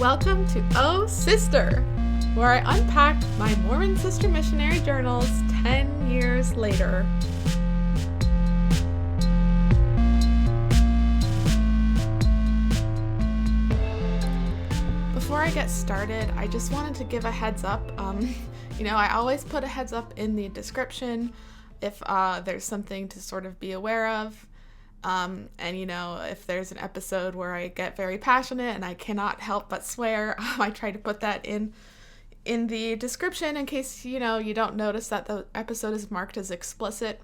Welcome to OhSister, where I unpack my Mormon sister missionary journals 10 years later. Before I get started, I just wanted to give a heads up. I always put a heads up in the description if there's something to sort of be aware of. If there's an episode where I get very passionate and I cannot help but swear, I try to put that in the description in case, you don't notice that the episode is marked as explicit.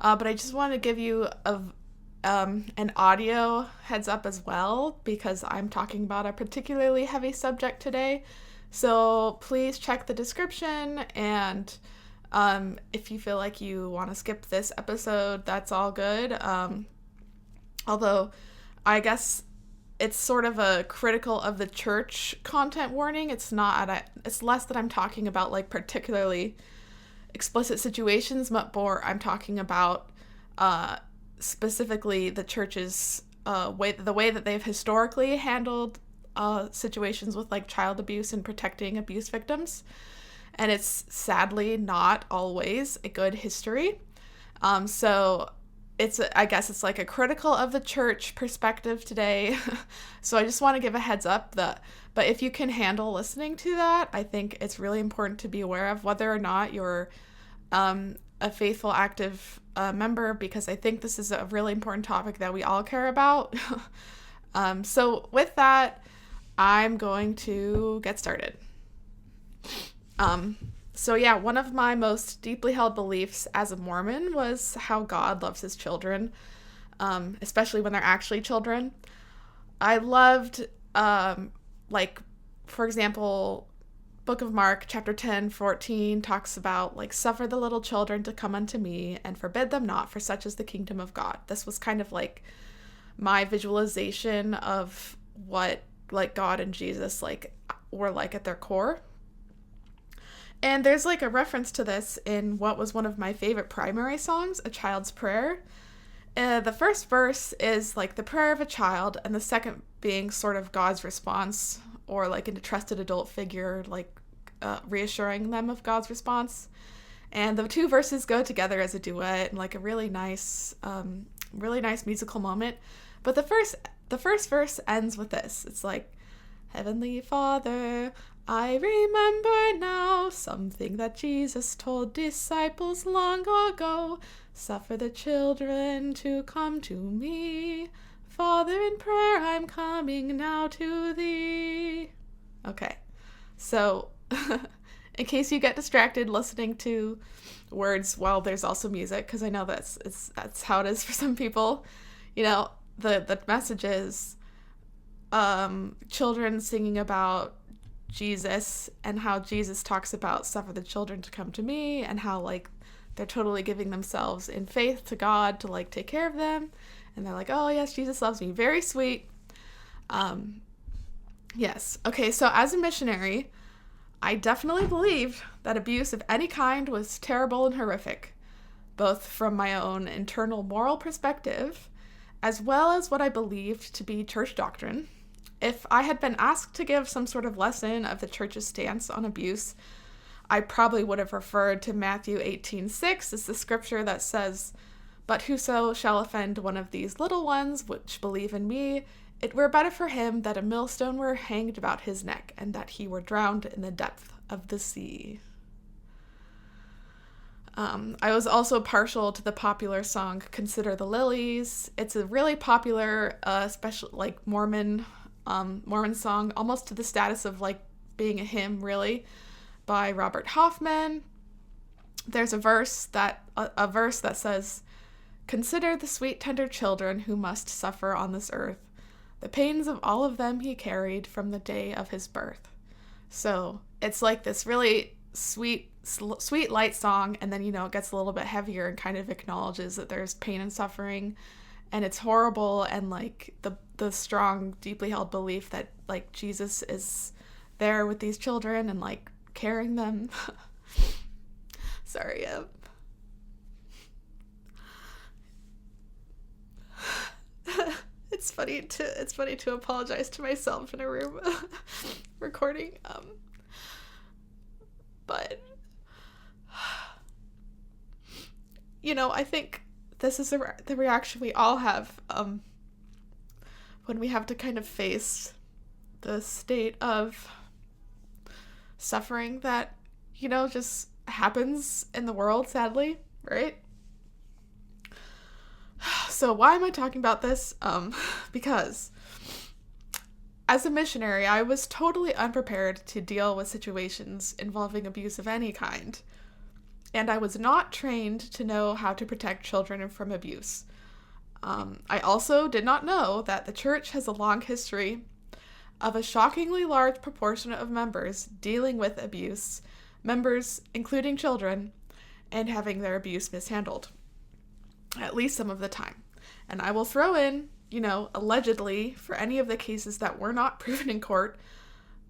But I just want to give you an audio heads up as well, because I'm talking about a particularly heavy subject today. So please check the description, and if you feel like you want to skip this episode, that's all good. Although I guess it's sort of a critical of the church content warning. It's less that I'm talking about like particularly explicit situations, but more I'm talking about specifically the church's the way that they've historically handled situations with like child abuse and protecting abuse victims. And it's sadly not always a good history. So I guess it's like a critical of the church perspective today. So I just want to give a heads up but if you can handle listening to that, I think it's really important to be aware of whether or not you're a faithful, active member, because I think this is a really important topic that we all care about. So with that, I'm going to get started. One of my most deeply held beliefs as a Mormon was how God loves his children, especially when they're actually children. I loved, for example, Book of Mark, chapter 10, 14, talks about, suffer the little children to come unto me, and forbid them not, for such is the kingdom of God. This was kind of like my visualization of what, God and Jesus, were at their core. And there's a reference to this in what was one of my favorite primary songs, A Child's Prayer. The first verse is the prayer of a child, and the second being sort of God's response, or an entrusted adult figure, reassuring them of God's response. And the two verses go together as a duet and a really nice musical moment. But the first verse ends with this. It's Heavenly Father, I remember now something that Jesus told disciples long ago. Suffer the children to come to me. Father, in prayer I'm coming now to thee. Okay, so in case you get distracted listening to words while there's also music, because I know that's how it is for some people, the message is children singing about Jesus, and how Jesus talks about suffer the children to come to me, and how they're totally giving themselves in faith to God to take care of them, and they're oh yes, Jesus loves me. Very sweet. Yes. Okay, so as a missionary, I definitely believed that abuse of any kind was terrible and horrific, both from my own internal moral perspective as well as what I believed to be church doctrine. If I had been asked to give some sort of lesson of the church's stance on abuse, I probably would have referred to Matthew 18:6 as the scripture that says, "But whoso shall offend one of these little ones which believe in me, it were better for him that a millstone were hanged about his neck, and that he were drowned in the depth of the sea." I was also partial to the popular song "Consider the Lilies." It's a really popular, special Mormon song, almost to the status of being a hymn, really, by Robert Hoffman. There's a verse that says, "Consider the sweet tender children who must suffer on this earth. The pains of all of them he carried from the day of his birth." So it's this really sweet light song, and then it gets a little bit heavier and kind of acknowledges that there's pain and suffering, and it's horrible, and the strong, deeply held belief that Jesus is there with these children and carrying them. Sorry. it's funny to apologize to myself in a room recording. But I think this is the reaction we all have when we have to kind of face the state of suffering that just happens in the world, sadly, right? So why am I talking about this? Because as a missionary, I was totally unprepared to deal with situations involving abuse of any kind. And I was not trained to know how to protect children from abuse. I also did not know that the church has a long history of a shockingly large proportion of members dealing with abuse, members including children, and having their abuse mishandled, at least some of the time. And I will throw in, allegedly, for any of the cases that were not proven in court,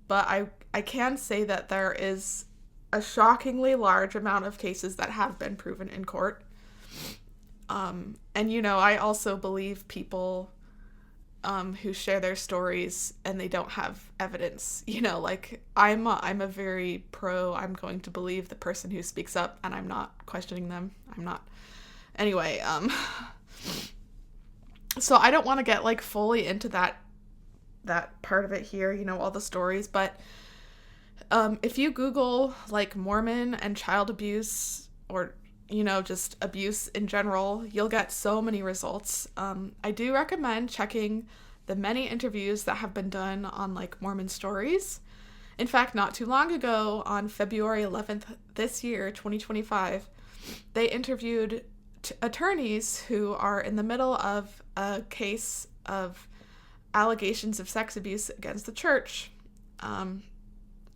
but I can say that there is a shockingly large amount of cases that have been proven in court. And I also believe people who share their stories and they don't have evidence. I'm a very I'm going to believe the person who speaks up, and I'm not questioning them. I'm not. Anyway, so I don't want to get fully into that part of it here, all the stories, but if you Google Mormon and child abuse, or just abuse in general, you'll get so many results. I do recommend checking the many interviews that have been done on Mormon stories. In fact, not too long ago, on February 11th this year, 2025, they interviewed attorneys who are in the middle of a case of allegations of sex abuse against the church,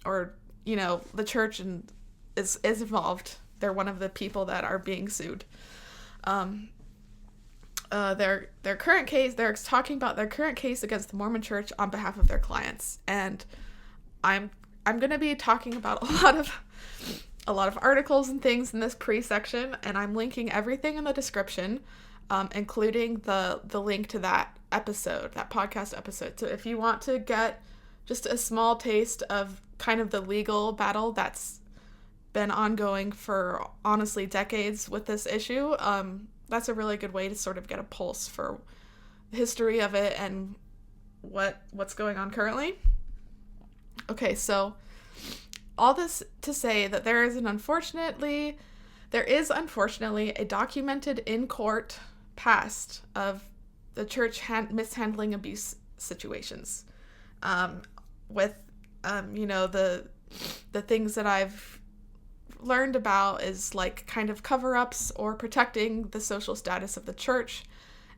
or the church is involved. They're one of the people that are being sued. Their current case, they're talking about their current case against the Mormon Church on behalf of their clients, and I'm going to be talking about a lot of articles and things in this pre-section, and I'm linking everything in the description, including the link to that podcast episode. So if you want to get just a small taste of kind of the legal battle that's been ongoing for honestly decades with this issue, that's a really good way to sort of get a pulse for the history of it and what's going on currently. Okay, so all this to say that there is unfortunately a documented in court past of the church mishandling abuse situations. With the things that I've learned about is kind of cover-ups or protecting the social status of the church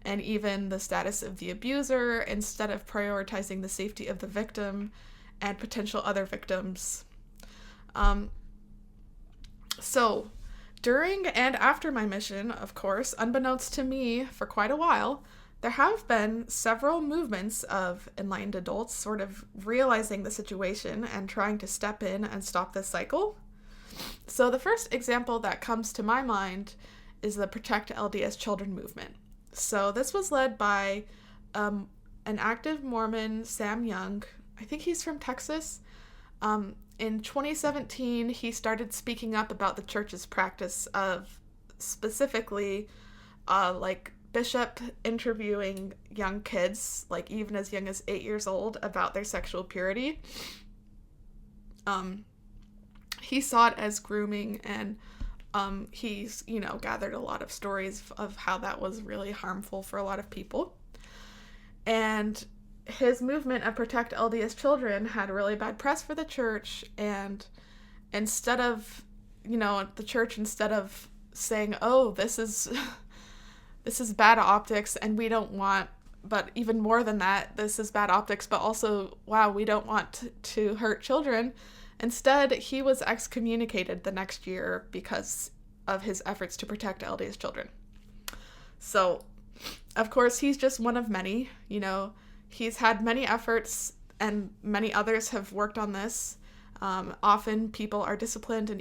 and even the status of the abuser instead of prioritizing the safety of the victim and potential other victims. So during and after my mission, of course, unbeknownst to me for quite a while, there have been several movements of enlightened adults sort of realizing the situation and trying to step in and stop this cycle. So the first example that comes to my mind is the Protect LDS Children movement. So this was led by an active Mormon, Sam Young. I think he's from Texas. In 2017, he started speaking up about the church's practice of specifically bishop interviewing young kids, even as young as 8 years old, about their sexual purity. He saw it as grooming, and he's, gathered a lot of stories of how that was really harmful for a lot of people. And his movement of Protect LDS Children had really bad press for the church, and instead of saying, oh, this is bad optics and we don't want, but even more than that, this is bad optics, but also, wow, we don't want to hurt children. Instead, he was excommunicated the next year because of his efforts to protect LDS children. So, of course, he's just one of many. He's had many efforts, and many others have worked on this. Often people are disciplined in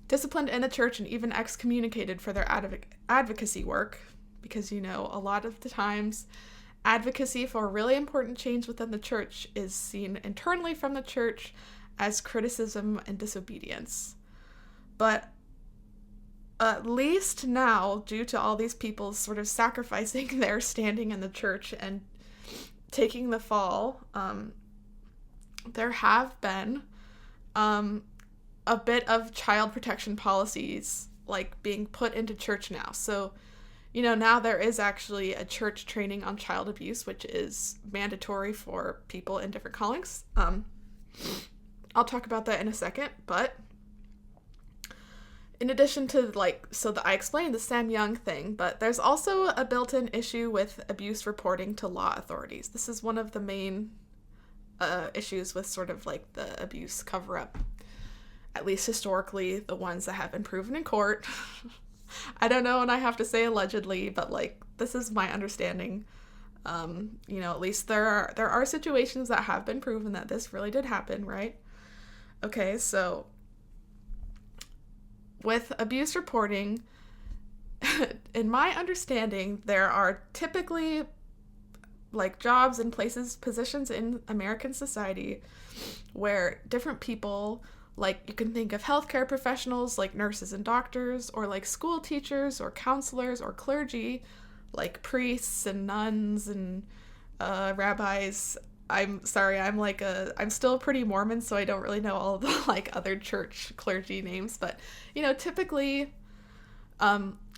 the church and even excommunicated for their advocacy work, because, a lot of the times advocacy for really important change within the church is seen internally from the church as criticism and disobedience. But at least now, due to all these people sort of sacrificing their standing in the church and taking the fall, there have been a bit of child protection policies like being put into church now. So, now there is actually a church training on child abuse, which is mandatory for people in different callings. I'll talk about that in a second, but in addition to I explained the Sam Young thing, but there's also a built-in issue with abuse reporting to law authorities. This is one of the main issues with sort of like the abuse cover-up, at least historically, the ones that have been proven in court. I don't know, and I have to say allegedly, but this is my understanding. At least there are situations that have been proven that this really did happen, right? Okay, so with abuse reporting, in my understanding, there are typically jobs and positions in American society where different people, you can think of healthcare professionals like nurses and doctors, or school teachers or counselors or clergy, like priests and nuns and rabbis. I'm sorry, I'm still pretty Mormon, so I don't really know all the other church clergy names, but typically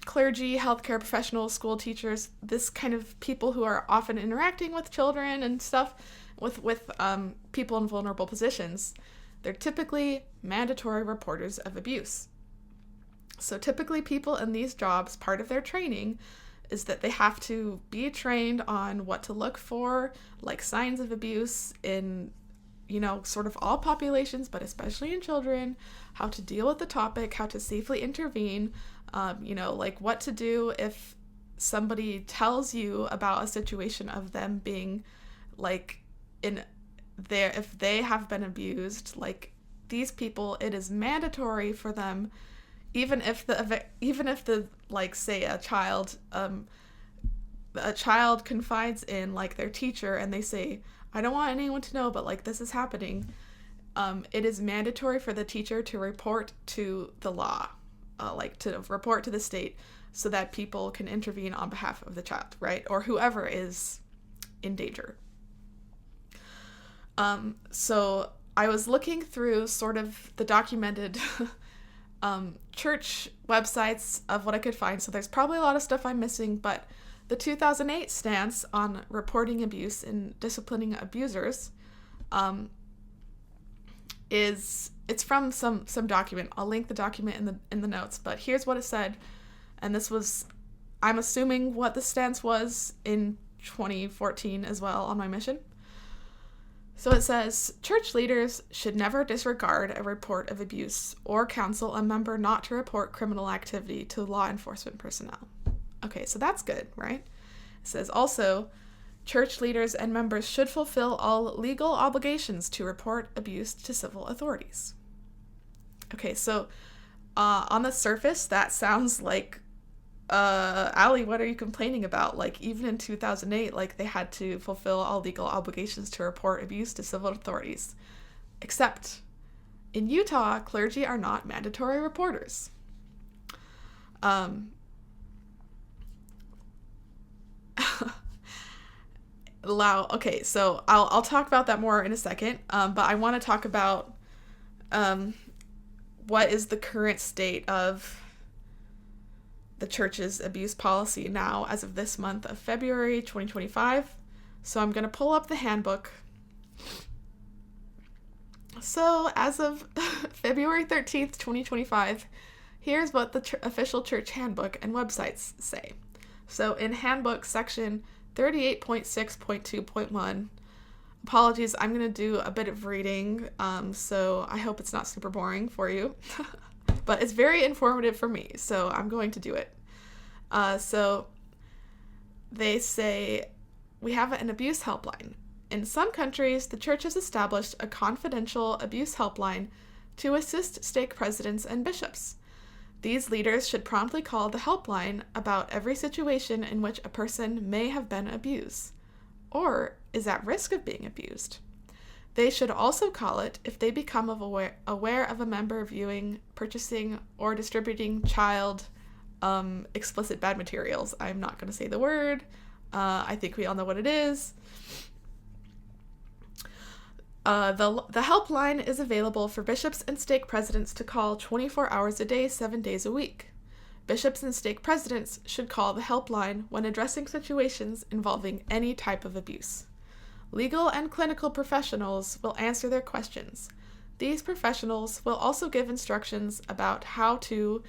clergy, healthcare professionals, school teachers, this kind of people who are often interacting with children and stuff, with people in vulnerable positions, they're typically mandatory reporters of abuse. So typically people in these jobs, part of their training is that they have to be trained on what to look for, signs of abuse in, sort of all populations, but especially in children, how to deal with the topic, how to safely intervene, what to do if somebody tells you about a situation of them being, if they have been abused, these people, it is mandatory for them, even if say a child confides in their teacher and they say, I don't want anyone to know, but this is happening. It is mandatory for the teacher to report to the law, to report to the state, so that people can intervene on behalf of the child, right? Or whoever is in danger. So I was looking through sort of the documented church websites of what I could find. So there's probably a lot of stuff I'm missing, but the 2008 stance on reporting abuse and disciplining abusers it's from some document. I'll link the document in the notes, but here's what it said. And this was, I'm assuming, what the stance was in 2014 as well on my mission. So it says, church leaders should never disregard a report of abuse or counsel a member not to report criminal activity to law enforcement personnel. Okay, so that's good, right? It says also, church leaders and members should fulfill all legal obligations to report abuse to civil authorities. Okay, so on the surface, that sounds like, Allie, what are you complaining about? Even in 2008, they had to fulfill all legal obligations to report abuse to civil authorities. Except, in Utah, clergy are not mandatory reporters. Okay, so I'll talk about that more in a second, but I want to talk about what is the current state of the church's abuse policy now as of this month of February 2025. So I'm going to pull up the handbook. So as of February 13th, 2025, here's what the official church handbook and websites say. So in handbook section 38.6.2.1, apologies, I'm going to do a bit of reading, so I hope it's not super boring for you. But it's very informative for me, so I'm going to do it. So they say, we have an abuse helpline. In some countries, the church has established a confidential abuse helpline to assist stake presidents and bishops. These leaders should promptly call the helpline about every situation in which a person may have been abused. or is at risk of being abused. They should also call it if they become aware of a member viewing, purchasing, or distributing child explicit bad materials. I'm not going to say the word. I think we all know what it is. The helpline is available for bishops and stake presidents to call 24 hours a day, 7 days a week. Bishops and stake presidents should call the helpline when addressing situations involving any type of abuse. Legal and clinical professionals will answer their questions. These professionals will also give instructions about how to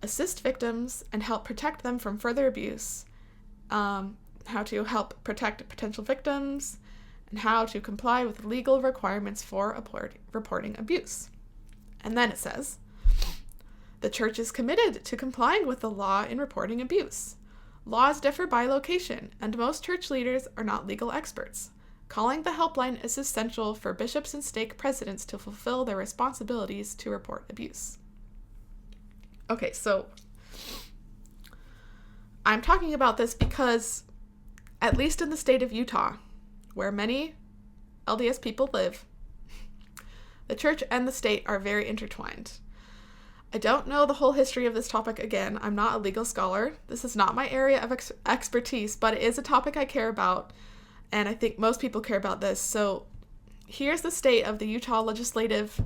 assist victims and help protect them from further abuse, how to help protect potential victims, and how to comply with legal requirements for reporting abuse. And then it says, the church is committed to complying with the law in reporting abuse. Laws differ by location, and most church leaders are not legal experts. Calling the helpline is essential for bishops and stake presidents to fulfill their responsibilities to report abuse. Okay, so I'm talking about this because, at least in the state of Utah, where many LDS people live, the church and the state are very intertwined. I don't know the whole history of this topic. Again, I'm not a legal scholar. This is not my area of expertise, but it is a topic I care about, and I think most people care about this. So here's the state of the Utah legislative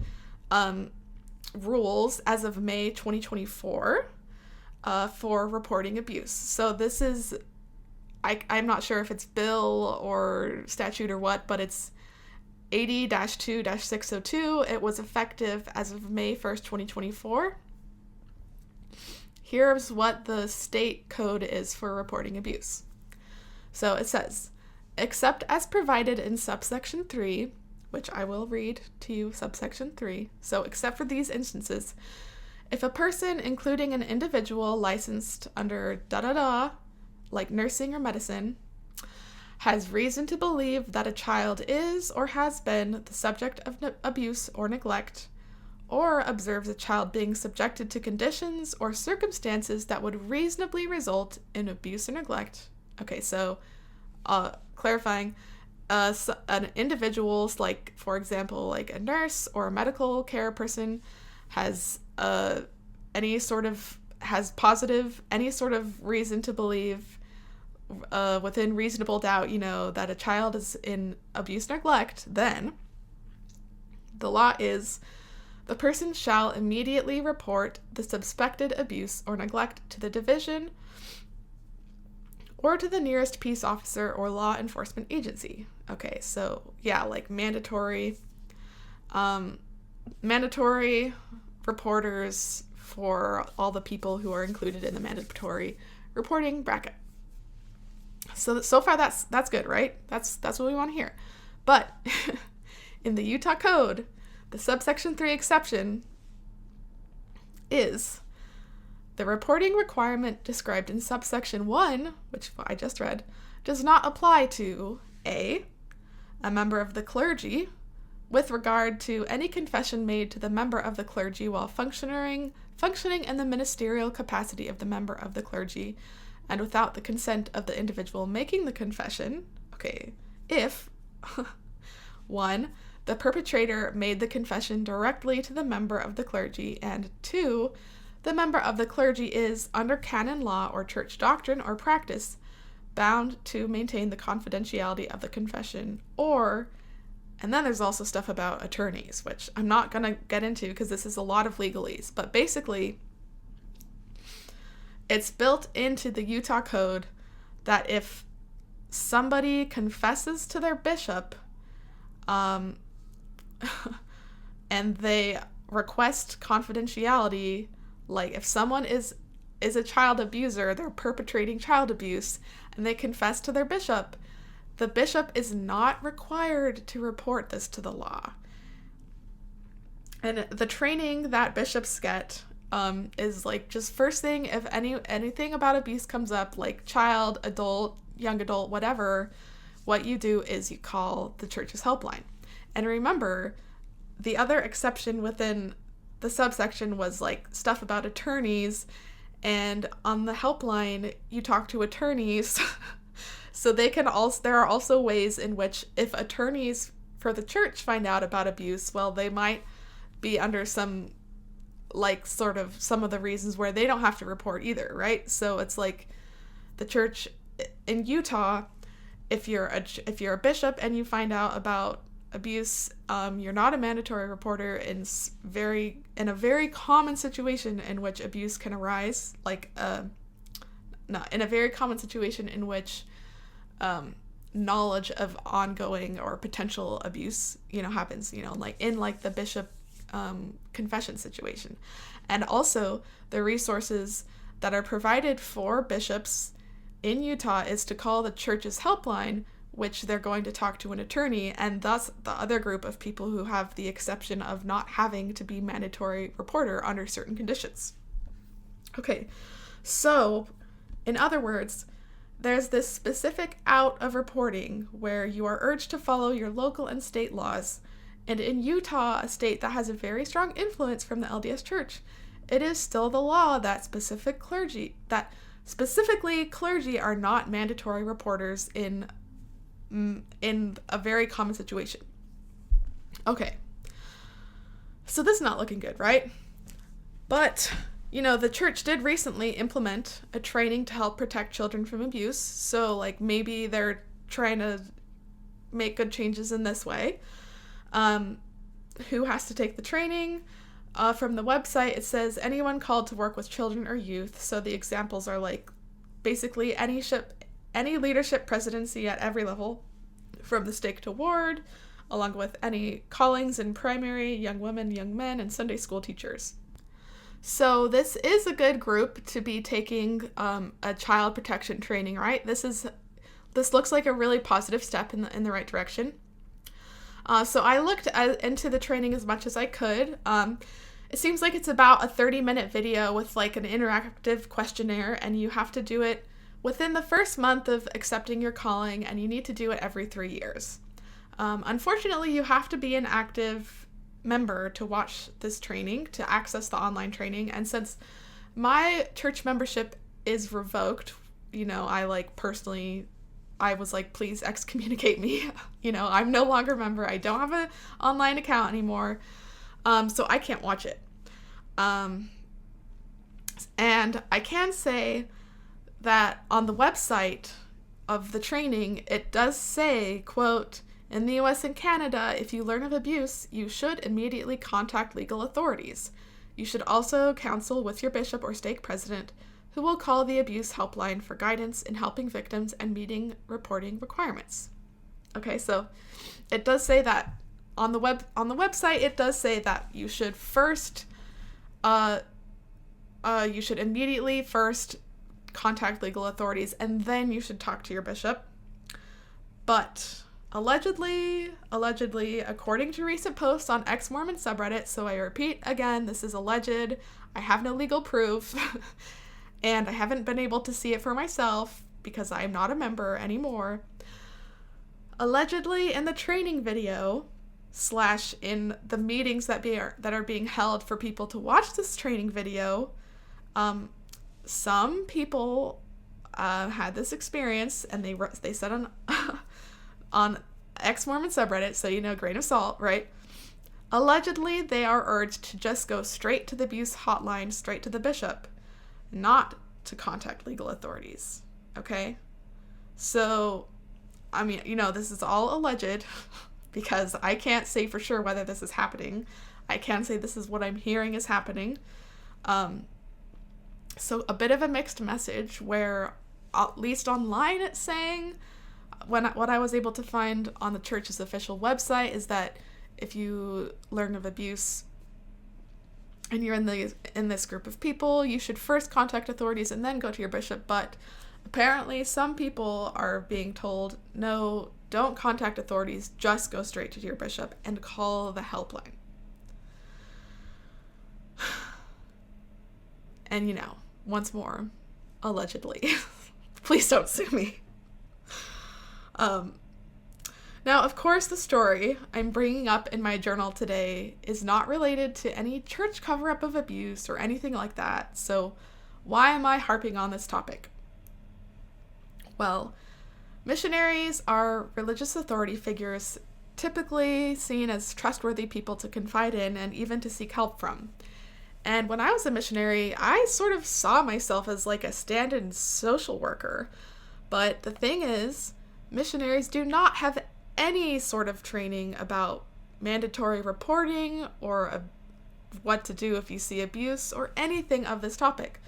rules as of May 2024 for reporting abuse. So this is, I'm not sure if it's bill or statute or what, but it's 80-2-602. It was effective as of May 1st, 2024. Here's what the state code is for reporting abuse. So it says, except as provided in subsection 3, which I will read to you, subsection 3. So except for these instances, if a person, including an individual licensed under da-da-da, like nursing or medicine, has reason to believe that a child is or has been the subject of abuse or neglect, or observes a child being subjected to conditions or circumstances that would reasonably result in abuse or neglect. Okay, so clarifying, an individual's, like, for example, like a nurse or a medical care person has any sort of reason to believe within reasonable doubt, that a child is in abuse neglect, then the law is the person shall immediately report the suspected abuse or neglect to the division or to the nearest peace officer or law enforcement agency. Okay, so yeah, like mandatory reporters for all the people who are included in the mandatory reporting bracket. So far that's good, right? That's what we want to hear. But in the Utah Code, the subsection 3 exception is the reporting requirement described in subsection 1, which I just read, does not apply to a member of the clergy with regard to any confession made to the member of the clergy while functioning in the ministerial capacity of the member of the clergy and without the consent of the individual making the confession. Okay, if 1, the perpetrator made the confession directly to the member of the clergy, and 2, the member of the clergy is, under canon law or church doctrine or practice, bound to maintain the confidentiality of the confession, or, and then there's also stuff about attorneys, which I'm not going to get into because this is a lot of legalese, but basically, it's built into the Utah Code that if somebody confesses to their bishop, and they request confidentiality, like if someone is a child abuser, they're perpetrating child abuse, and they confess to their bishop, the bishop is not required to report this to the law. And the training that bishops get is like just first thing, if anything about abuse comes up, like child, adult, young adult, whatever, what you do is you call the church's helpline. And remember, the other exception within the subsection was like stuff about attorneys, and on the helpline you talk to attorneys. So there are also ways in which if attorneys for the church find out about abuse, well, they might be under some some of the reasons where they don't have to report either, right? So it's like the church in Utah, if you're a bishop and you find out about abuse, you're not a mandatory reporter in a very common situation in which abuse can arise, in a very common situation in which knowledge of ongoing or potential abuse, happens, in the bishop confession situation. And also the resources that are provided for bishops in Utah is to call the church's helpline, which they're going to talk to an attorney, and thus the other group of people who have the exception of not having to be mandatory reporter under certain conditions. Okay, so in other words, there's this specific out of reporting where you are urged to follow your local and state laws. And in Utah, a state that has a very strong influence from the LDS Church, it is still the law that specifically clergy are not mandatory reporters in a very common situation. Okay, so this is not looking good, right? But, the church did recently implement a training to help protect children from abuse, so, maybe they're trying to make good changes in this way. Who has to take the training? From the website, it says anyone called to work with children or youth. So the examples are basically any leadership presidency at every level, from the stake to ward, along with any callings in primary, young women, young men, and Sunday school teachers. So this is a good group to be taking a child protection training, right? This looks like a really positive step in the right direction. So I looked into the training as much as I could. It seems like it's about a 30-minute video with an interactive questionnaire, and you have to do it within the first month of accepting your calling, and you need to do it every 3 years. Unfortunately, you have to be an active member to watch this training, to access the online training, and since my church membership is revoked, I was please excommunicate me. I'm no longer a member. I don't have an online account anymore. So I can't watch it. And I can say that on the website of the training, it does say, quote, "In the US and Canada, if you learn of abuse, you should immediately contact legal authorities. You should also counsel with your bishop or stake president, who will call the abuse helpline for guidance in helping victims and meeting reporting requirements." Okay, so it does say that on the website. It does say that you should immediately first contact legal authorities, and then you should talk to your bishop. But allegedly, according to recent posts on exmormon subreddit, so I repeat again, this is alleged. I have no legal proof. And I haven't been able to see it for myself because I am not a member anymore. Allegedly, in the training video / in the meetings that are being held for people to watch this training video, some people had this experience, and they said on exmormon subreddit, so grain of salt, right? Allegedly, they are urged to just go straight to the abuse hotline, straight to the bishop, not to contact legal authorities, okay? So, this is all alleged because I can't say for sure whether this is happening. I can say this is what I'm hearing is happening. So a bit of a mixed message where, at least online, it's saying, what I was able to find on the church's official website is that if you learn of abuse and you're in this group of people, you should first contact authorities and then go to your bishop. But apparently some people are being told, no, don't contact authorities, just go straight to your bishop and call the helpline. And once more, allegedly. Please don't sue me. Now, of course, the story I'm bringing up in my journal today is not related to any church cover-up of abuse or anything like that, so why am I harping on this topic? Well, Missionaries are religious authority figures typically seen as trustworthy people to confide in and even to seek help from. And when I was a missionary, I sort of saw myself as like a stand-in social worker. But the thing is, missionaries do not have any sort of training about mandatory reporting or what to do if you see abuse or anything of this topic.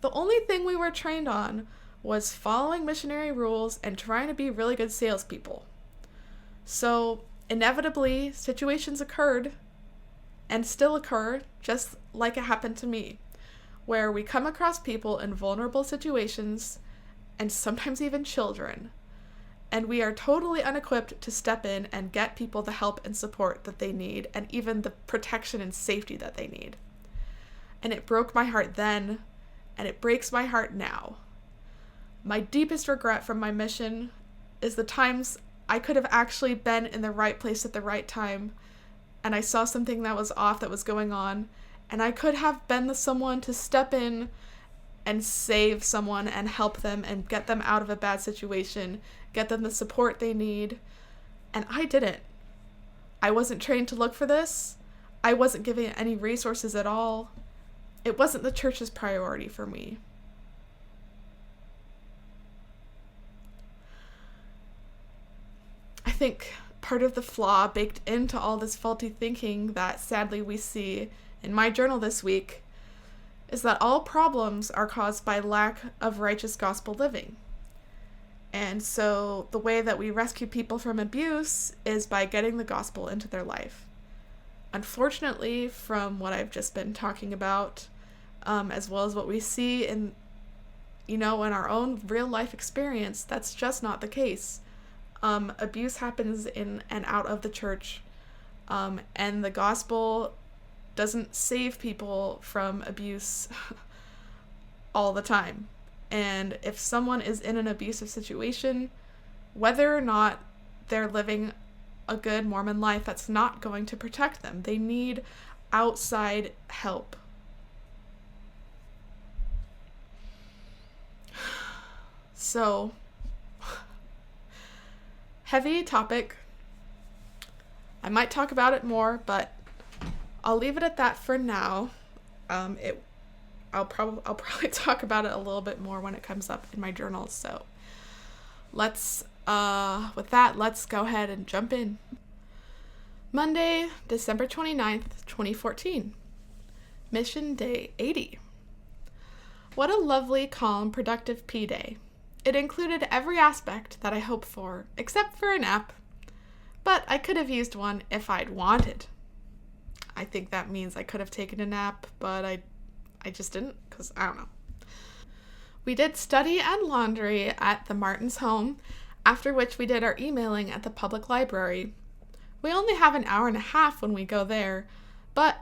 The only thing we were trained on was following missionary rules and trying to be really good salespeople. So, inevitably, situations occurred and still occur, just like it happened to me, where we come across people in vulnerable situations, and sometimes even children, and we are totally unequipped to step in and get people the help and support that they need, and even the protection and safety that they need. And it broke my heart then, and it breaks my heart now. My deepest regret from my mission is the times I could have actually been in the right place at the right time, and I saw something that was off that was going on, and I could have been the someone to step in and save someone and help them and get them out of a bad situation, get them the support they need, and I didn't. I wasn't trained to look for this. I wasn't given any resources at all. It wasn't the church's priority for me. I think part of the flaw baked into all this faulty thinking that sadly we see in my journal this week is that all problems are caused by lack of righteous gospel living. And so the way that we rescue people from abuse is by getting the gospel into their life. Unfortunately, from what I've just been talking about, as well as what we see in our own real life experience, that's just not the case. Abuse happens in and out of the church, and the gospel doesn't save people from abuse all the time. And if someone is in an abusive situation, whether or not they're living a good Mormon life, that's not going to protect them. They need outside help. So, heavy topic. I might talk about it more, but I'll leave it at that for now. I'll probably talk about it a little bit more when it comes up in my journals. So let's go ahead and jump in. Monday, December 29th, 2014. Mission Day 80. What a lovely, calm, productive P-Day. It included every aspect that I hoped for, except for a nap. But I could have used one if I'd wanted. I think that means I could have taken a nap, but I just didn't, because I don't know. We did study and laundry at the Martins' home, after which we did our emailing at the public library. We only have an hour and a half when we go there, but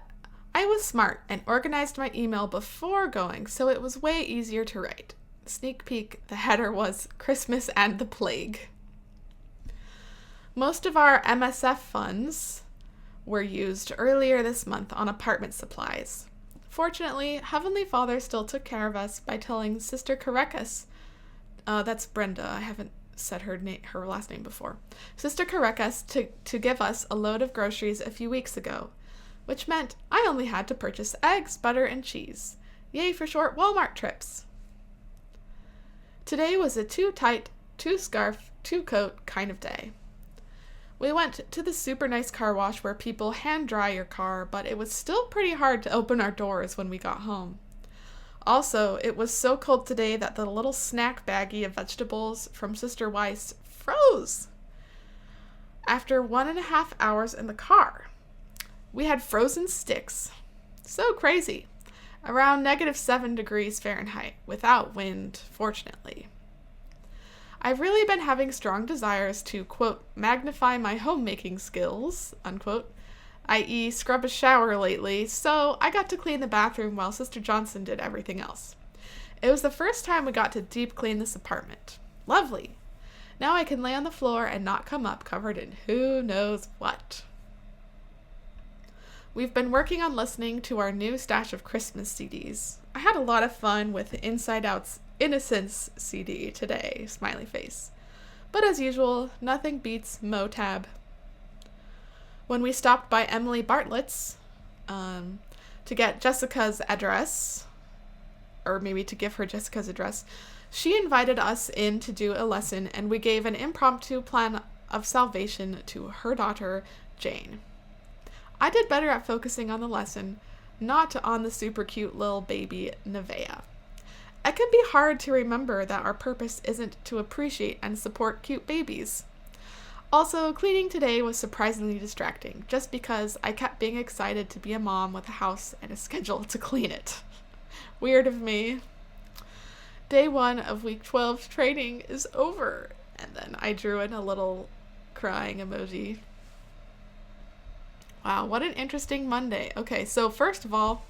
I was smart and organized my email before going, so it was way easier to write. Sneak peek, the header was Christmas and the Plague. Most of our MSF funds were used earlier this month on apartment supplies. Fortunately, Heavenly Father still took care of us by telling Sister Carecas, that's Brenda, I haven't said her last name before, Sister Carecas to give us a load of groceries a few weeks ago, which meant I only had to purchase eggs, butter, and cheese. Yay for short Walmart trips. Today was a too tight, too scarf, too coat kind of day. We went to the super nice car wash where people hand dry your car, but it was still pretty hard to open our doors when we got home. Also, it was so cold today that the little snack baggie of vegetables from Sister Weiss froze. After 1.5 hours in the car, we had frozen sticks. So crazy. Around -7 degrees Fahrenheit, without wind, fortunately. I've really been having strong desires to, quote, magnify my homemaking skills, unquote, i.e. scrub a shower lately, so I got to clean the bathroom while Sister Johnson did everything else. It was the first time we got to deep clean this apartment. Lovely. Now I can lay on the floor and not come up covered in who knows what. We've been working on listening to our new stash of Christmas CDs. I had a lot of fun with Inside Out's Innocence CD today, smiley face. But as usual, nothing beats Motab. When we stopped by Emily Bartlett's to get Jessica's address, or maybe to give her Jessica's address, she invited us in to do a lesson, and we gave an impromptu plan of salvation to her daughter, Jane. I did better at focusing on the lesson, not on the super cute little baby, Nevaeh. It can be hard to remember that our purpose isn't to appreciate and support cute babies. Also, cleaning today was surprisingly distracting, just because I kept being excited to be a mom with a house and a schedule to clean it. Weird of me. Day 1 of week 12 training is over, and then I drew in a little crying emoji. Wow, what an interesting Monday. Okay, so first of all,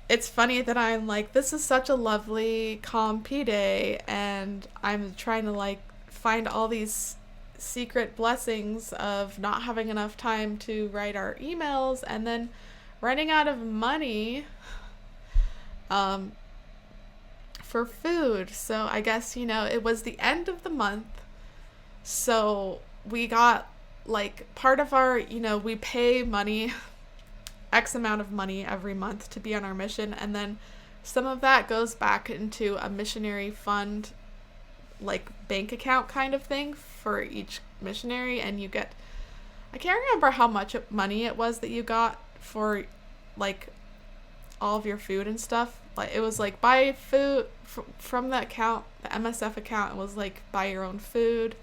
it's funny that I'm like, this is such a lovely, calm P day, and I'm trying to find all these secret blessings of not having enough time to write our emails and then running out of money for food. So I guess, it was the end of the month, so we got part of our, we pay money, X amount of money every month to be on our mission, and then some of that goes back into a missionary fund, bank account kind of thing for each missionary, and you get, I can't remember how much money it was that you got for all of your food and stuff. It was buy food from the account, the MSF account. It was buy your own food,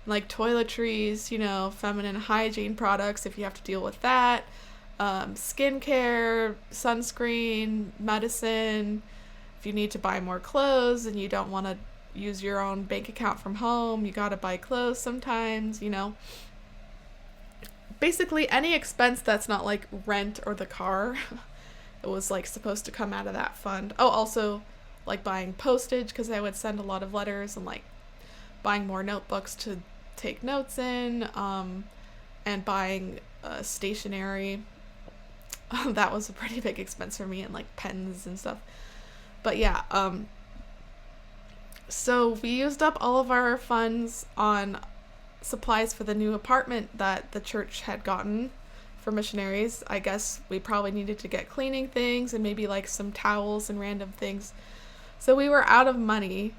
toiletries, feminine hygiene products if you have to deal with that, skincare, sunscreen, medicine. If you need to buy more clothes and you don't want to use your own bank account from home, you gotta buy clothes sometimes, basically any expense that's not rent or the car. It was supposed to come out of that fund. Oh, also buying postage, because I would send a lot of letters, and buying more notebooks to take notes in, and buying stationery. That was a pretty big expense for me, and pens and stuff. But yeah, so we used up all of our funds on supplies for the new apartment that the church had gotten for missionaries. I guess we probably needed to get cleaning things and maybe some towels and random things. So we were out of money,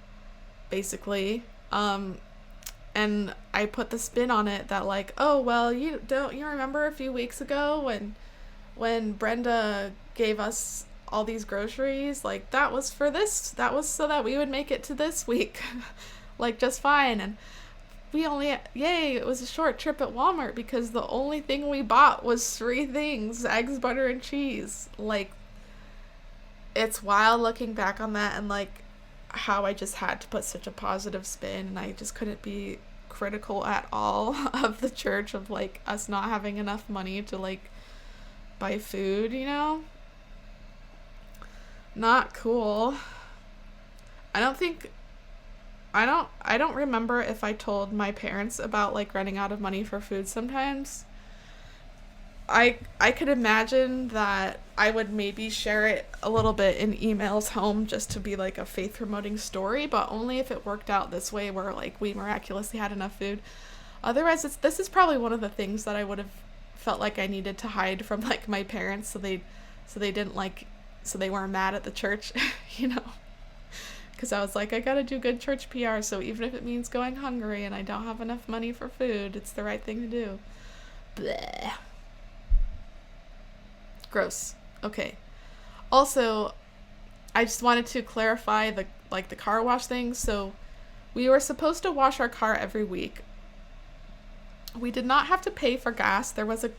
basically. And I put the spin on it that oh, well, you remember a few weeks ago when Brenda gave us all these groceries, that was for this, that was so that we would make it to this week just fine. And we only, it was a short trip at Walmart because the only thing we bought was 3 things: eggs, butter, and cheese. It's wild looking back on that, and how I just had to put such a positive spin, and I just couldn't be critical at all of the church, of us not having enough money to buy food, Not cool. I don't remember if I told my parents about running out of money for food sometimes. I could imagine that I would maybe share it a little bit in emails home just to be a faith promoting story, but only if it worked out this way where we miraculously had enough food. Otherwise, this is probably one of the things that I would have felt I needed to hide from my parents, so they didn't so they weren't mad at the church, because I was I gotta do good church PR, so even if it means going hungry and I don't have enough money for food, it's the right thing to do. Bleh. Gross. Okay. Also, I just wanted to clarify the car wash thing. So we were supposed to wash our car every week. We did not have to pay for gas. There was a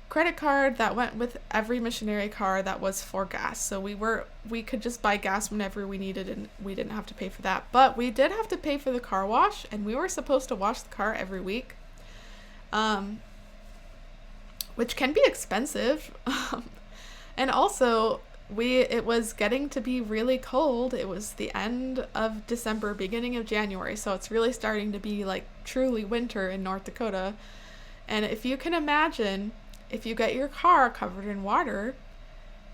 credit card that went with every missionary car that was for gas. So we could just buy gas whenever we needed, and we didn't have to pay for that. But we did have to pay for the car wash, and we were supposed to wash the car every week. Which can be expensive. And also, it was getting to be really cold. It was the end of December, beginning of January, so it's really starting to be truly winter in North Dakota. And if you can imagine, if you get your car covered in water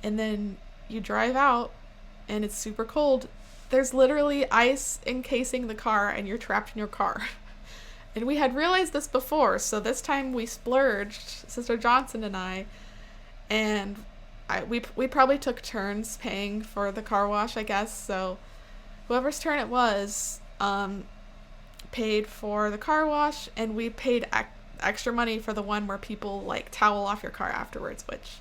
and then you drive out and it's super cold, there's literally ice encasing the car and you're trapped in your car. And we had realized this before, so this time we splurged, Sister Johnson and I, and we probably took turns paying for the car wash, I guess. So whoever's turn it was paid for the car wash, and we paid extra money for the one where people like towel off your car afterwards, which,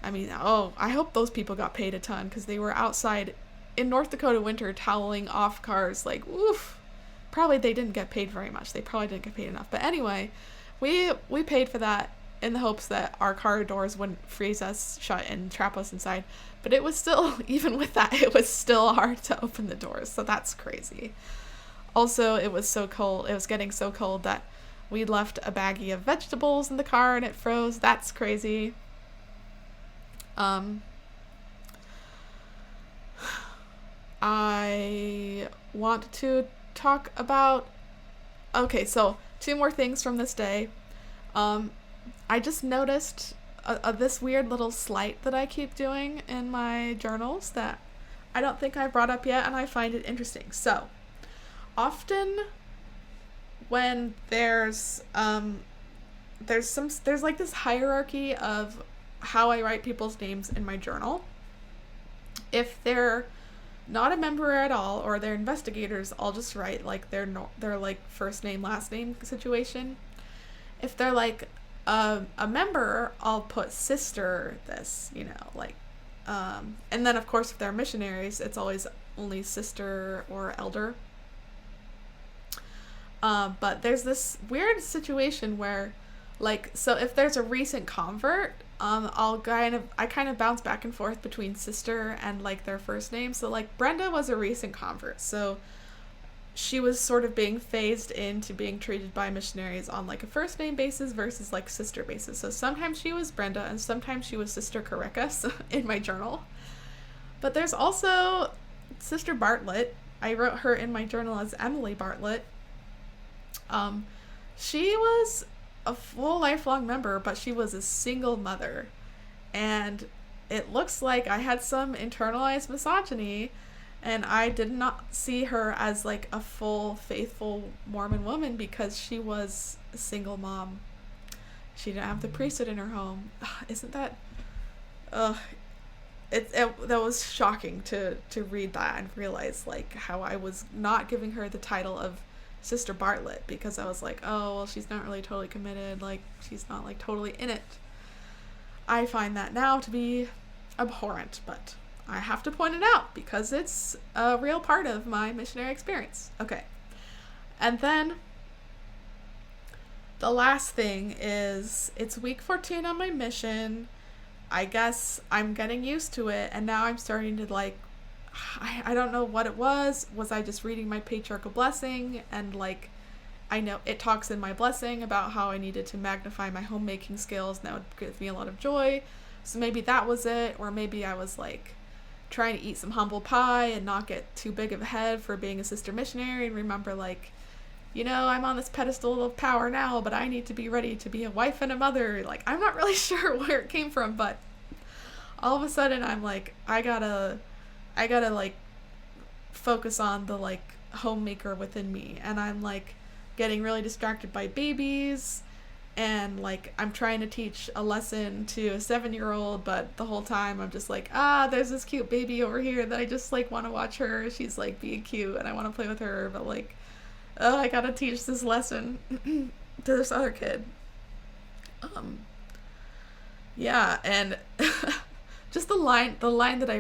I mean, I hope those people got paid a ton, because they were outside in North Dakota winter toweling off cars, like, oof. Probably they didn't get paid very much. They probably didn't get paid enough. But anyway, we paid for that in the hopes that our car doors wouldn't freeze us shut and trap us inside. But it was still, even with that, it was still hard to open the doors. So that's crazy. Also, it was so cold. It was getting so cold that we left a baggie of vegetables in the car and it froze. That's crazy. I want to talk about, okay, so 2 more things from this day. I just noticed this weird little slight that I keep doing in my journals that I don't think I brought up yet, and I find it interesting. So often when there's like this hierarchy of how I write people's names in my journal. If they're not a member at all, or they're investigators, I'll just write like their like first name, last name situation. If they're like a member, I'll put sister this, like, and then of course if they're missionaries, it's always only sister or elder. But there's this weird situation where, like, so if there's a recent convert, I kind of bounce back and forth between sister and like their first name. So like Brenda was a recent convert, so she was sort of being phased into being treated by missionaries on like a first name basis versus like sister basis. So sometimes she was Brenda and sometimes she was Sister Carikas in my journal. But there's also Sister Bartlett. I wrote her in my journal as Emily Bartlett. She was a full lifelong member, but she was a single mother, and it looks like I had some internalized misogyny, and I did not see her as like a full faithful Mormon woman because she was a single mom. She didn't have the priesthood in her home. Isn't that that was shocking to read that and realize like how I was not giving her the title of Sister Bartlett, because I was like, oh, well, she's not really totally committed, like, she's not, like, totally in it. I find that now to be abhorrent, but I have to point it out, because it's a real part of my missionary experience. Okay. And then, the last thing is, it's week 14 on my mission. I guess I'm getting used to it, and now I'm starting to, like, I don't know what it was. Was I just reading my patriarchal blessing? And like, I know it talks in my blessing about how I needed to magnify my homemaking skills, and that would give me a lot of joy. So maybe that was it. Or maybe I was like trying to eat some humble pie and not get too big of a head for being a sister missionary, and remember like, I'm on this pedestal of power now, but I need to be ready to be a wife and a mother. Like, I'm not really sure where it came from, but all of a sudden I'm like, I gotta like focus on the like homemaker within me, and I'm like getting really distracted by babies, and like I'm trying to teach a lesson to a 7-year-old, but the whole time I'm just like, there's this cute baby over here that I just like want to watch her, she's like being cute and I want to play with her, but like, I gotta teach this lesson to this other kid. Yeah, and just the line that I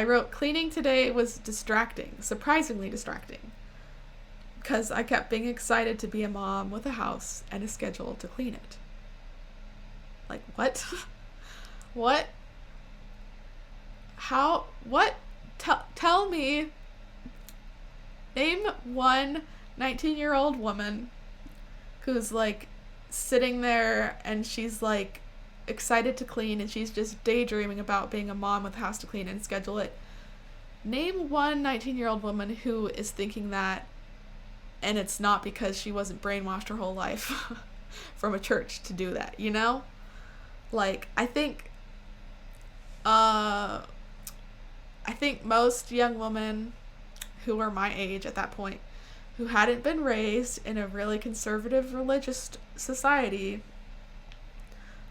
wrote, cleaning today was distracting, surprisingly distracting, because I kept being excited to be a mom with a house and a schedule to clean it. Like, what? What? How? What? Tell me, name one 19-year-old woman who's like sitting there and she's like excited to clean and she's just daydreaming about being a mom with a house to clean and schedule it. Name one 19-year-old woman who is thinking that, and it's not because she wasn't brainwashed her whole life from a church to do that, Like, I think I think most young women who were my age at that point, who hadn't been raised in a really conservative religious society,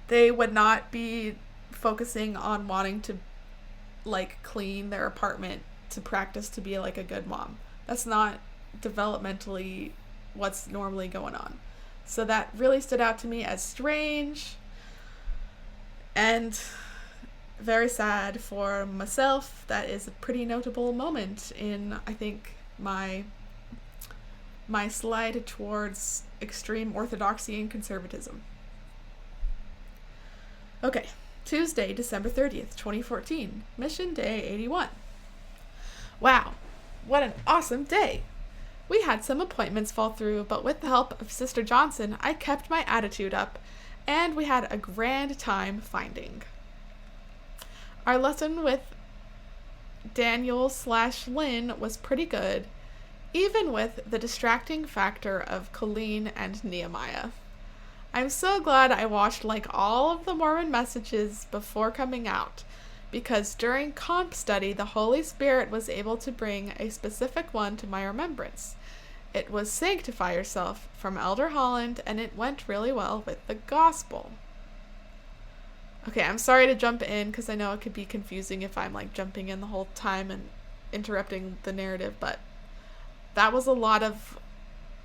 they would not be focusing on wanting to like clean their apartment to practice to be like a good mom. That's not developmentally what's normally going on. So that really stood out to me as strange and very sad for myself. That is a pretty notable moment in, I think, my slide towards extreme orthodoxy and conservatism. Okay, Tuesday, December 30th, 2014, Mission Day 81. Wow, what an awesome day! We had some appointments fall through, but with the help of Sister Johnson, I kept my attitude up, and we had a grand time finding. Our lesson with Daniel/Lynn was pretty good, even with the distracting factor of Colleen and Nehemiah. I'm so glad I watched like all of the Mormon messages before coming out, because during comp study, the Holy Spirit was able to bring a specific one to my remembrance. It was Sanctify Yourself from Elder Holland, and it went really well with the gospel. Okay, I'm sorry to jump in because I know it could be confusing if I'm like jumping in the whole time and interrupting the narrative, but that was a lot of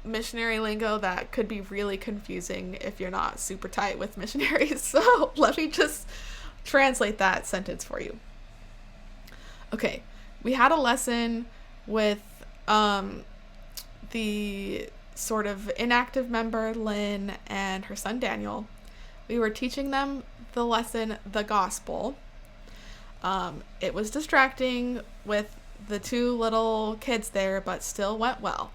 missionary lingo that could be really confusing if you're not super tight with missionaries. So let me just translate that sentence for you. Okay, we had a lesson with the sort of inactive member Lynn and her son Daniel. We were teaching them the lesson, the gospel. It was distracting with the two little kids there, but still went well.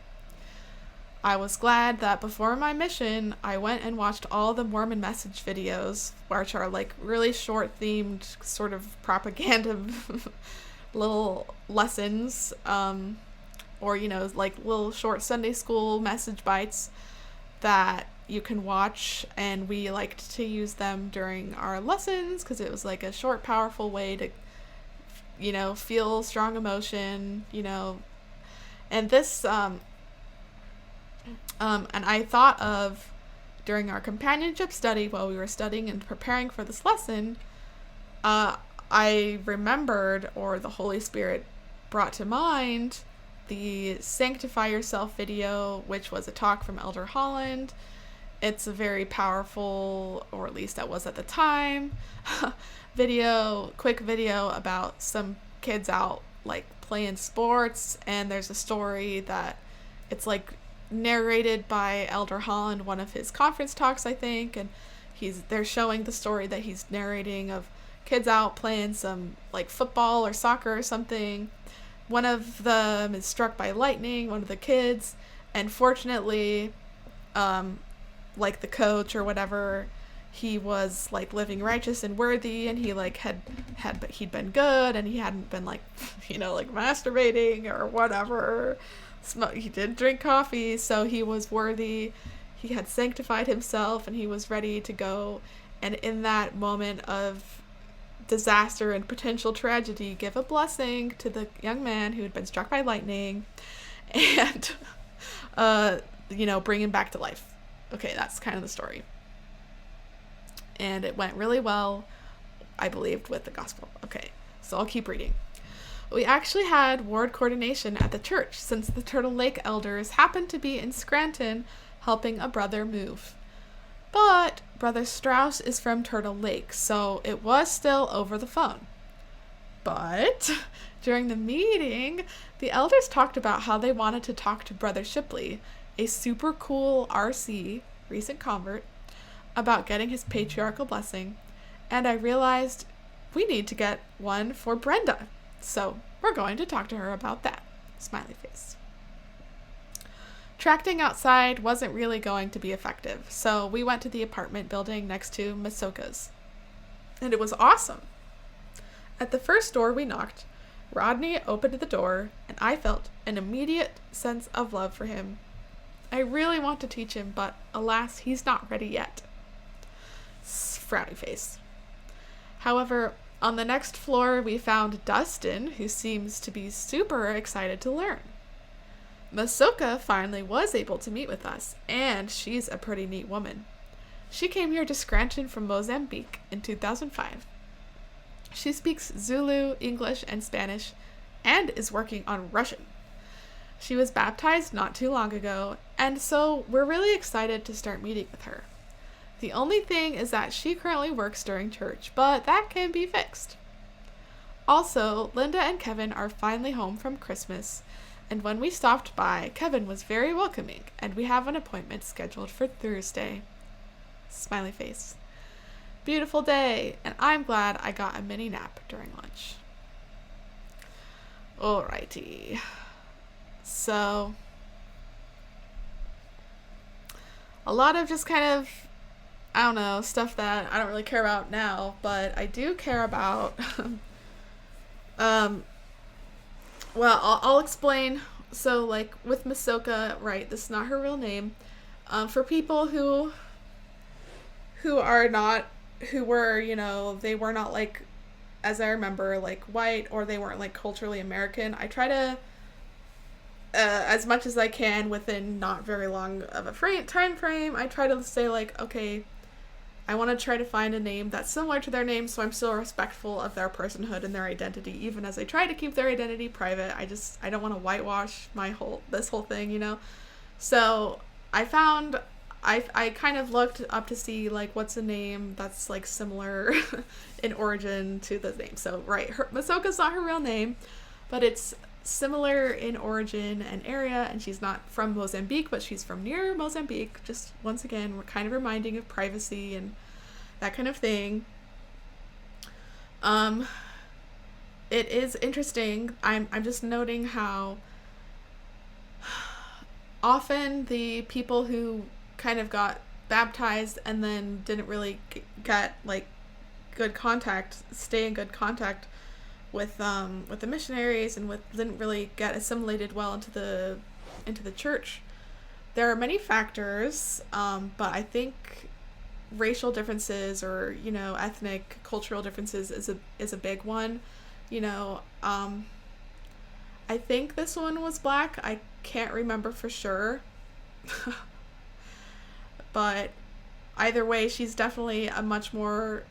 I was glad that before my mission, I went and watched all the Mormon message videos, which are like really short themed sort of propaganda little lessons, or, you know, like little short Sunday school message bites that you can watch, and we liked to use them during our lessons because it was like a short, powerful way to, you know, feel strong emotion, you know. And this, and I thought of, during our companionship study, while we were studying and preparing for this lesson, I remembered, or the Holy Spirit brought to mind, the Sanctify Yourself video, which was a talk from Elder Holland. It's a very powerful, or at least that was at the time, quick video about some kids out like playing sports, and there's a story that it's like narrated by Elder Holland, one of his conference talks, I think, and they're showing the story that he's narrating of kids out playing some like football or soccer or something. One of them is struck by lightning, one of the kids, and fortunately, like the coach or whatever, he was like living righteous and worthy, and he like he'd been good, and he hadn't been like, you know, like masturbating or whatever. He did drink coffee, so he was worthy. He had sanctified himself, and he was ready to go. And in that moment of disaster and potential tragedy, give a blessing to the young man who had been struck by lightning, and you know, bring him back to life. Okay, that's kind of the story. And it went really well, I believed, with the gospel. Okay, so I'll keep reading. We actually had ward coordination at the church, since the Turtle Lake elders happened to be in Scranton helping a brother move. But Brother Strauss is from Turtle Lake, so it was still over the phone. But during the meeting, the elders talked about how they wanted to talk to Brother Shipley, a super cool RC, recent convert, about getting his patriarchal blessing, and I realized we need to get one for Brenda. So we're going to talk to her about that. Smiley face. Tracting outside wasn't really going to be effective, so we went to the apartment building next to Masoka's. And it was awesome. At the first door we knocked, Rodney opened the door, and I felt an immediate sense of love for him. I really want to teach him, but alas, he's not ready yet. Frowny face. However, On the next floor, we found Dustin, who seems to be super excited to learn. Masoka finally was able to meet with us, and she's a pretty neat woman. She came here to Scranton from Mozambique in 2005. She speaks Zulu, English, and Spanish, and is working on Russian. She was baptized not too long ago, and so we're really excited to start meeting with her. The only thing is that she currently works during church, but that can be fixed. Also, Linda and Kevin are finally home from Christmas, and when we stopped by, Kevin was very welcoming, and we have an appointment scheduled for Thursday. Smiley face. Beautiful day, and I'm glad I got a mini nap during lunch. Alrighty. So, a lot of just kind of, I don't know, stuff that I don't really care about now, but I do care about, well, I'll explain. So, like, with Masoka, right, this is not her real name. For people who are not, who were, you know, they were not, like, as I remember, like, white, or they weren't, like, culturally American, I try to, as much as I can within not very long of a time frame, I try to say, like, okay, I want to try to find a name that's similar to their name, so I'm still respectful of their personhood and their identity, even as I try to keep their identity private. I don't want to whitewash this whole thing, you know? So, I found, I kind of looked up to see, like, what's a name that's, like, similar in origin to the name. So, right, Masoka's not her real name, but it's similar in origin and area, and she's not from Mozambique, but she's from near Mozambique. Just once again, we're kind of reminding of privacy and that kind of thing. It is interesting. I'm just noting how often the people who kind of got baptized and then didn't really get like stay in good contact with the missionaries and didn't really get assimilated well into the church. There are many factors, but I think racial differences or, you know, ethnic, cultural differences is a big one. You know, I think this one was black. I can't remember for sure. But either way, she's definitely a much more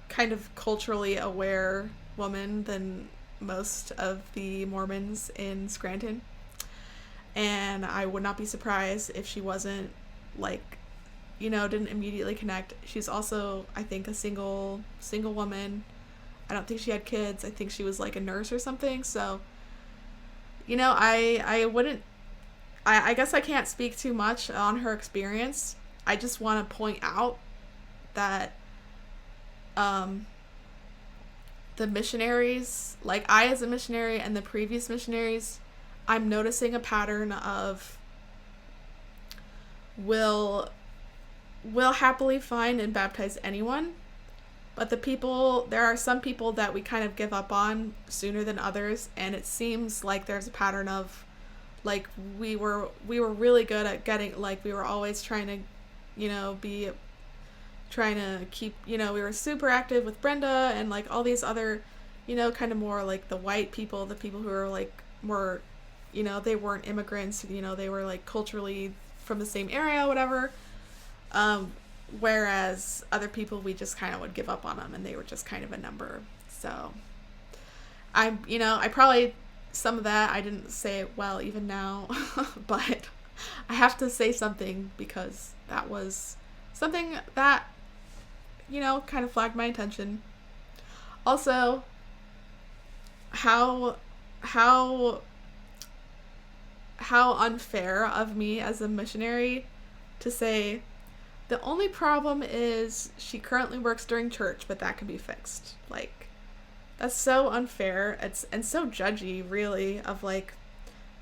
kind of culturally aware woman than most of the Mormons in Scranton. And I would not be surprised if she wasn't, like, you know, didn't immediately connect. She's also, I think, a single woman. I don't think she had kids. I think she was like a nurse or something. So, you know, I guess I can't speak too much on her experience. I just want to point out that the missionaries, like I as a missionary and the previous missionaries, I'm noticing a pattern of will happily find and baptize anyone. But there are some people that we kind of give up on sooner than others, and it seems like there's a pattern of, like, we were really good at getting, like, we were always trying to, you know, trying to keep, you know, we were super active with Brenda and, like, all these other, you know, kind of more, like, the white people, the people who are, like, more, you know, they weren't immigrants, you know, they were, like, culturally from the same area, whatever, whereas other people, we just kind of would give up on them, and they were just kind of a number. So, I probably, some of that, I didn't say it well even now, but I have to say something because that was something that, you know, kind of flagged my attention. Also, how unfair of me as a missionary to say, the only problem is she currently works during church, but that can be fixed. Like, that's so unfair. And so judgy, really, of like,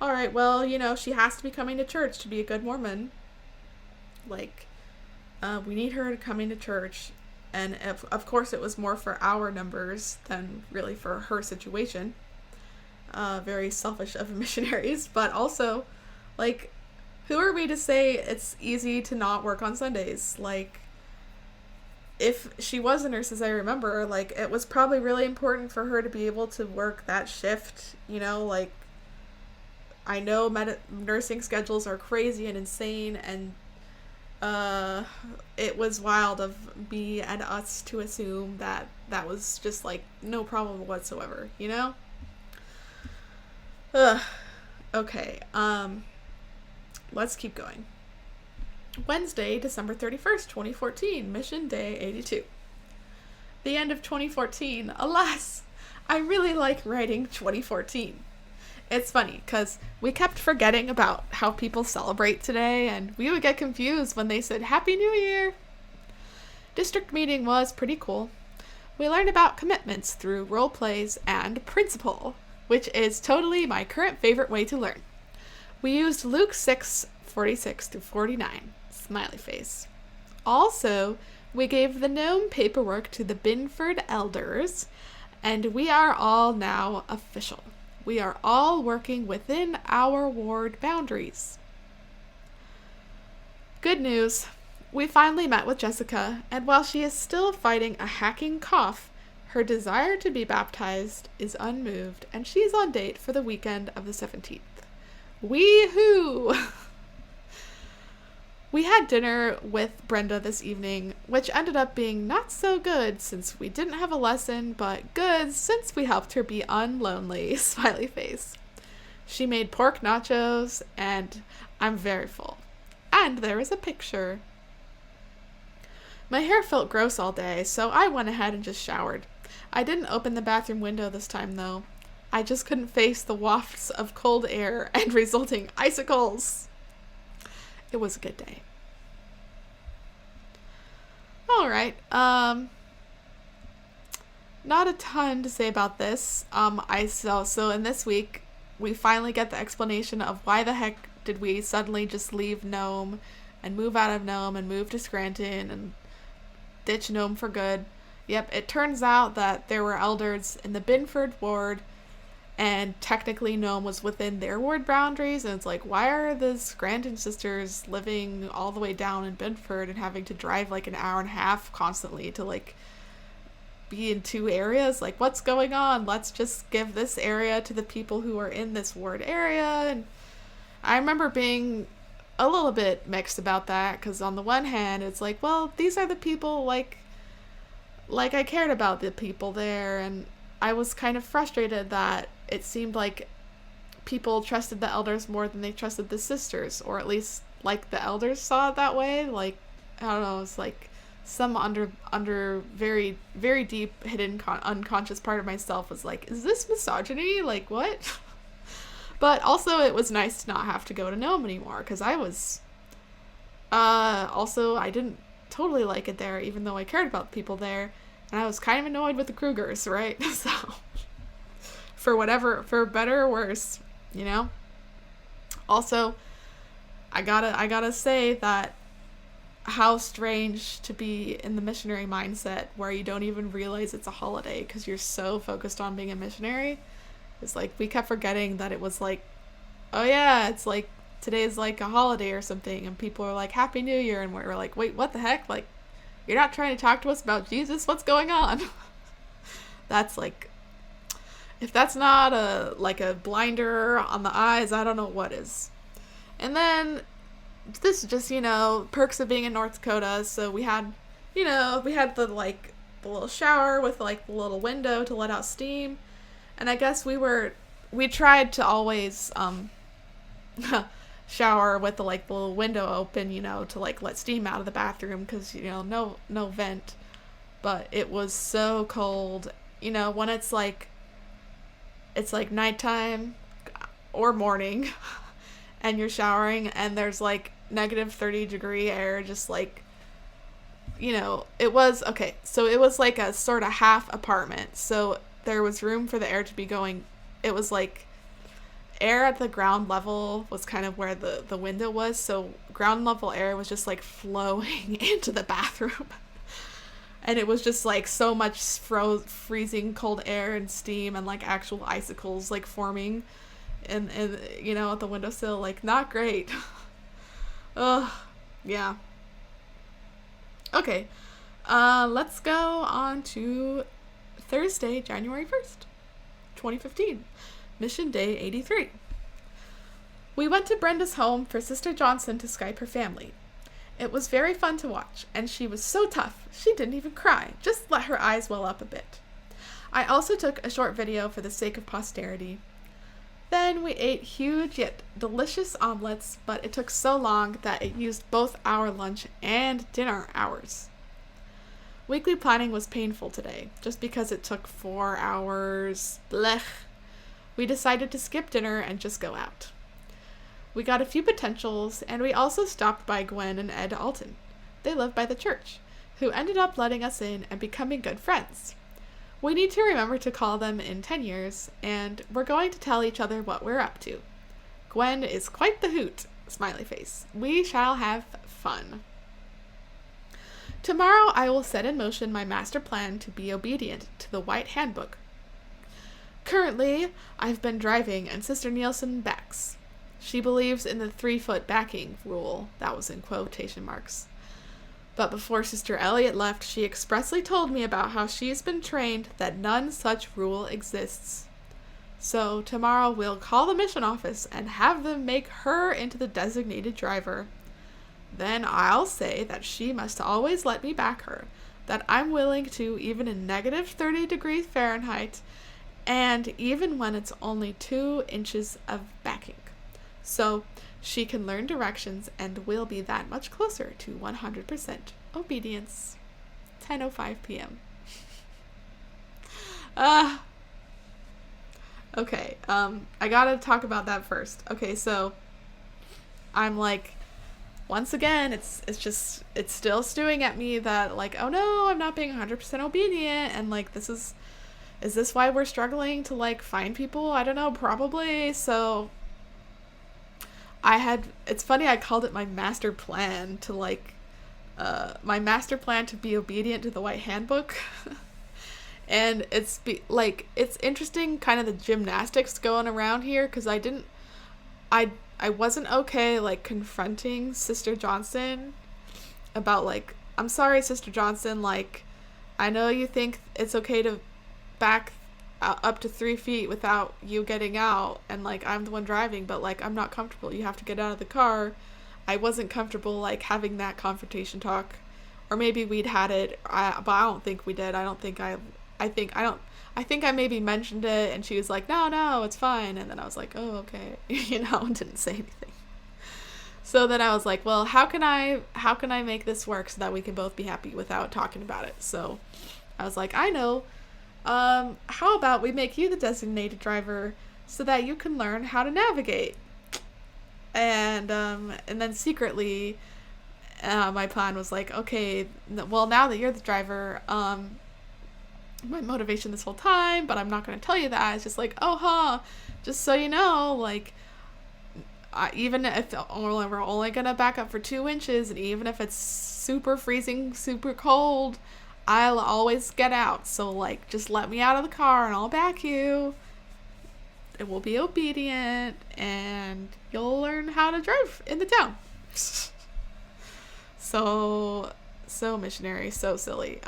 all right, well, you know, she has to be coming to church to be a good Mormon. Like, we need her to come into church. And of course it was more for our numbers than really for her situation. Very selfish of missionaries, but also, like, who are we to say it's easy to not work on Sundays? Like, if she was a nurse, as I remember, like, it was probably really important for her to be able to work that shift, you know, like, I know nursing schedules are crazy and insane, and it was wild of me and us to assume that that was just, like, no problem whatsoever, you know? Ugh. Okay, let's keep going. Wednesday, December 31st, 2014, Mission Day 82. The end of 2014, alas! I really like writing 2014. It's funny, because we kept forgetting about how people celebrate today, and we would get confused when they said, Happy New Year! District meeting was pretty cool. We learned about commitments through role plays and principle, which is totally my current favorite way to learn. We used Luke 6:46-49, smiley face. Also, we gave the gnome paperwork to the Binford elders, and we are all now official. We are all working within our ward boundaries. Good news. We finally met with Jessica, and while she is still fighting a hacking cough, her desire to be baptized is unmoved, and she is on date for the weekend of the 17th. Wee-hoo! We had dinner with Brenda this evening, which ended up being not so good since we didn't have a lesson, but good since we helped her be unlonely, smiley face. She made pork nachos, and I'm very full. And there is a picture. My hair felt gross all day, so I went ahead and just showered. I didn't open the bathroom window this time, though. I just couldn't face the wafts of cold air and resulting icicles. It was a good day. Alright, not a ton to say about this. So in this week, we finally get the explanation of why the heck did we suddenly just leave Nome and move out of Nome and move to Scranton and ditch Nome for good. Yep, it turns out that there were elders in the Binford ward, and technically Nome was within their ward boundaries, and it's like, why are the Scranton sisters living all the way down in Binford and having to drive like an hour and a half constantly to like be in two areas? Like, what's going on? Let's just give this area to the people who are in this ward area. And I remember being a little bit mixed about that, because on the one hand, it's like, well, these are the people, like I cared about the people there, and I was kind of frustrated that it seemed like people trusted the elders more than they trusted the sisters, or at least, like, the elders saw it that way. Like, I don't know, it's like some under very, very deep hidden unconscious part of myself was like, is this misogyny? Like, what? But also it was nice to not have to go to Nome anymore, because I was also, I didn't totally like it there, even though I cared about the people there, and I was kind of annoyed with the Krugers, right? So for better or worse, you know. Also, I gotta say that how strange to be in the missionary mindset where you don't even realize it's a holiday because you're so focused on being a missionary. It's like we kept forgetting that it was like, oh yeah, it's like today's like a holiday or something, and people are like, Happy New Year, and we're like, wait, what the heck? Like, you're not trying to talk to us about Jesus? What's going on? That's like, if that's not a blinder on the eyes, I don't know what is. And then this is just, perks of being in North Dakota. So we had the little shower with like the little window to let out steam. And I guess we tried to always shower with the little window open, to like let steam out of the bathroom, because no vent. But it was so cold, when it's like nighttime or morning and you're showering and there's like negative 30-degree air, just like, it was okay. So it was like a sort of half apartment, so there was room for the air to be going. It was like air at the ground level was kind of where the window was, so ground level air was just like flowing into the bathroom. And it was just like so much freezing cold air and steam and like actual icicles like forming and at the windowsill. Like, not great. Ugh, yeah. Okay, Let's go on to Thursday, January 1st, 2015. Mission Day 83. We went to Brenda's home for Sister Johnson to Skype her family. It was very fun to watch, and she was so tough, she didn't even cry, just let her eyes well up a bit. I also took a short video for the sake of posterity. Then we ate huge yet delicious omelets, but it took so long that it used both our lunch and dinner hours. Weekly planning was painful today, just because it took 4 hours. Blech. We decided to skip dinner and just go out. We got a few potentials, and we also stopped by Gwen and Ed Alton. They live by the church, who ended up letting us in and becoming good friends. We need to remember to call them in 10 years, and we're going to tell each other what we're up to. Gwen is quite the hoot, smiley face. We shall have fun. Tomorrow I will set in motion my master plan to be obedient to the White Handbook. Currently, I've been driving and Sister Nielsen backs. She believes in the 3-foot backing rule. That was in quotation marks. But before Sister Elliot left, she expressly told me about how she's been trained that none such rule exists. So tomorrow we'll call the mission office and have them make her into the designated driver. Then I'll say that she must always let me back her, that I'm willing to even in negative 30 degrees Fahrenheit, and even when it's only 2 inches of backing. So she can learn directions and we'll be that much closer to 100% obedience. 10:05 p.m. Okay, I gotta talk about that first. Okay, so I'm like, once again, it's still stewing at me that, like, oh no, I'm not being 100% obedient, and like, is this why we're struggling to like find people? I don't know, probably. So it's funny, I called it my master plan to my master plan to be obedient to the White Handbook. And it's interesting kind of the gymnastics going around here, because I wasn't okay like confronting Sister Johnson about like, I'm sorry, Sister Johnson, like, I know you think it's okay to back up to 3 feet without you getting out, and like, I'm the one driving, but like, I'm not comfortable. You have to get out of the car. I wasn't comfortable like having that confrontation talk, or maybe we'd had it, but I don't think we did. I think I maybe mentioned it, and she was like, no, it's fine. And then I was like, oh, okay, and didn't say anything. So then I was like, well, how can I make this work so that we can both be happy without talking about it? So I was like, I know. How about we make you the designated driver so that you can learn how to navigate? And then secretly, my plan was like, okay, well, now that you're the driver, my motivation this whole time, but I'm not going to tell you that. It's just like, just so you know, like, even if we're only going to back up for 2 inches, and even if it's super freezing, super cold, I'll always get out. So, like, just let me out of the car and I'll back you. It will be obedient, and you'll learn how to drive in the town. So missionary, so silly.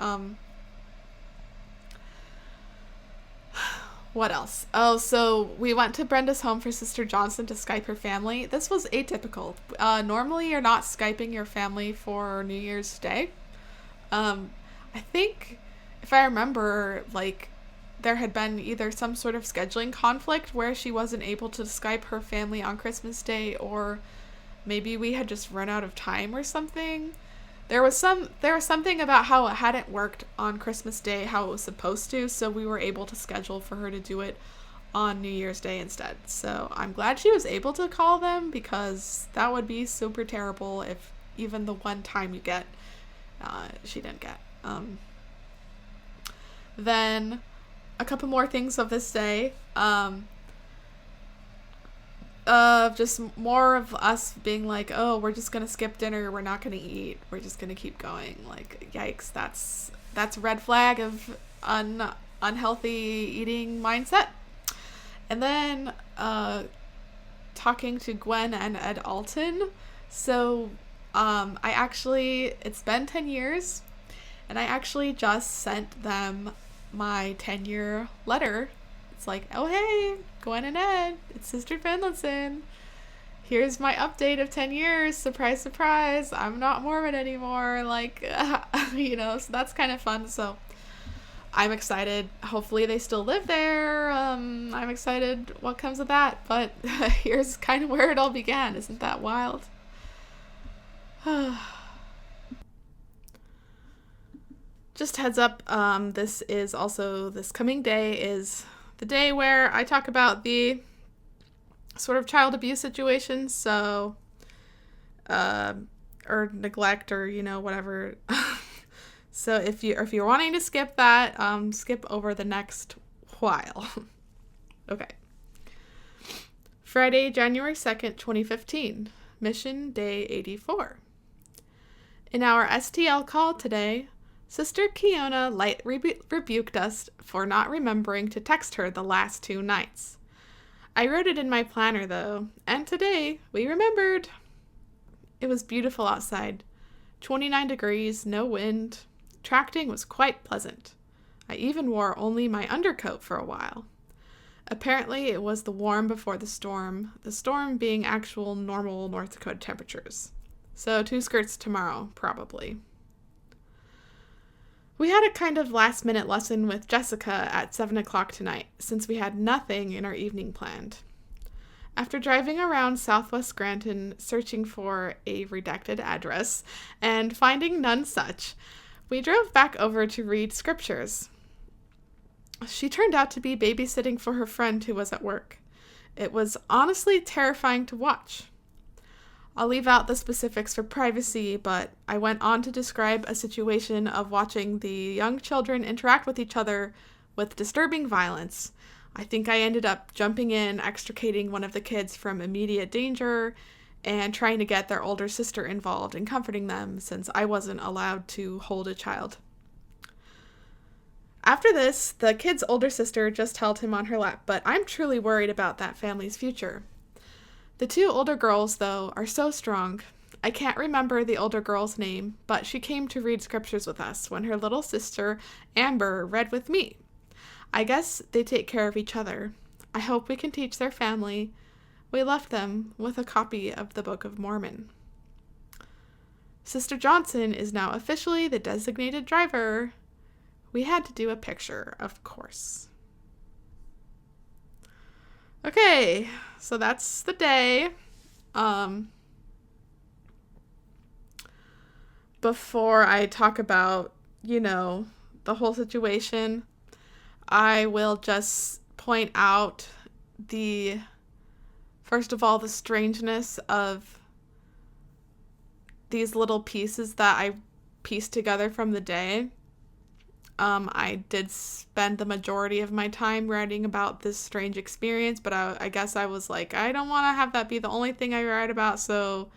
What else? Oh, so we went to Brenda's home for Sister Johnson to Skype her family. This was atypical. Normally you're not Skyping your family for New Year's Day. I think, if I remember, like, there had been either some sort of scheduling conflict where she wasn't able to Skype her family on Christmas Day, or maybe we had just run out of time or something. There was something about how it hadn't worked on Christmas Day how it was supposed to, so we were able to schedule for her to do it on New Year's Day instead. So I'm glad she was able to call them, because that would be super terrible if even the one time you get, she didn't get. Then a couple more things of this day. Just more of us being like, oh, we're just gonna skip dinner, we're not gonna eat, we're just gonna keep going. Like, yikes, that's red flag of unhealthy eating mindset. And then talking to Gwen and Ed Alton. So it's been 10 years, And I actually just sent them my 10-year letter. It's like, oh, hey, Gwen and Ed, it's Sister Finlinson. Here's my update of 10 years. Surprise, surprise. I'm not Mormon anymore. So that's kind of fun. So I'm excited. Hopefully they still live there. I'm excited what comes of that. But here's kind of where it all began. Isn't that wild? Just heads up, this coming day is the day where I talk about the sort of child abuse situation, or neglect, or whatever. So if you're wanting to skip that, skip over the next while. Okay. Friday, January 2nd, 2015. Mission Day 84. In our STL call today, Sister Kiona lightly rebuked us for not remembering to text her the last 2 nights. I wrote it in my planner, though, and today we remembered. It was beautiful outside. 29 degrees, no wind. Tracting was quite pleasant. I even wore only my undercoat for a while. Apparently, it was the warm before the storm being actual normal North Dakota temperatures. So 2 skirts tomorrow, probably. We had a kind of last-minute lesson with Jessica at 7 o'clock tonight, since we had nothing in our evening planned. After driving around southwest Granton searching for a redacted address and finding none such, we drove back over to read scriptures. She turned out to be babysitting for her friend who was at work. It was honestly terrifying to watch. I'll leave out the specifics for privacy, but I went on to describe a situation of watching the young children interact with each other with disturbing violence. I think I ended up jumping in, extricating one of the kids from immediate danger, and trying to get their older sister involved and comforting them since I wasn't allowed to hold a child. After this, the kid's older sister just held him on her lap, but I'm truly worried about that family's future. The 2 older girls, though, are so strong. I can't remember the older girl's name, but she came to read scriptures with us when her little sister, Amber, read with me. I guess they take care of each other. I hope we can teach their family. We left them with a copy of the Book of Mormon. Sister Johnson is now officially the designated driver. We had to do a picture, of course. Okay, so that's the day. Before I talk about, the whole situation, I will just point out first of all, the strangeness of these little pieces that I pieced together from the day. I did spend the majority of my time writing about this strange experience, but I guess I was like, I don't want to have that be the only thing I write about, so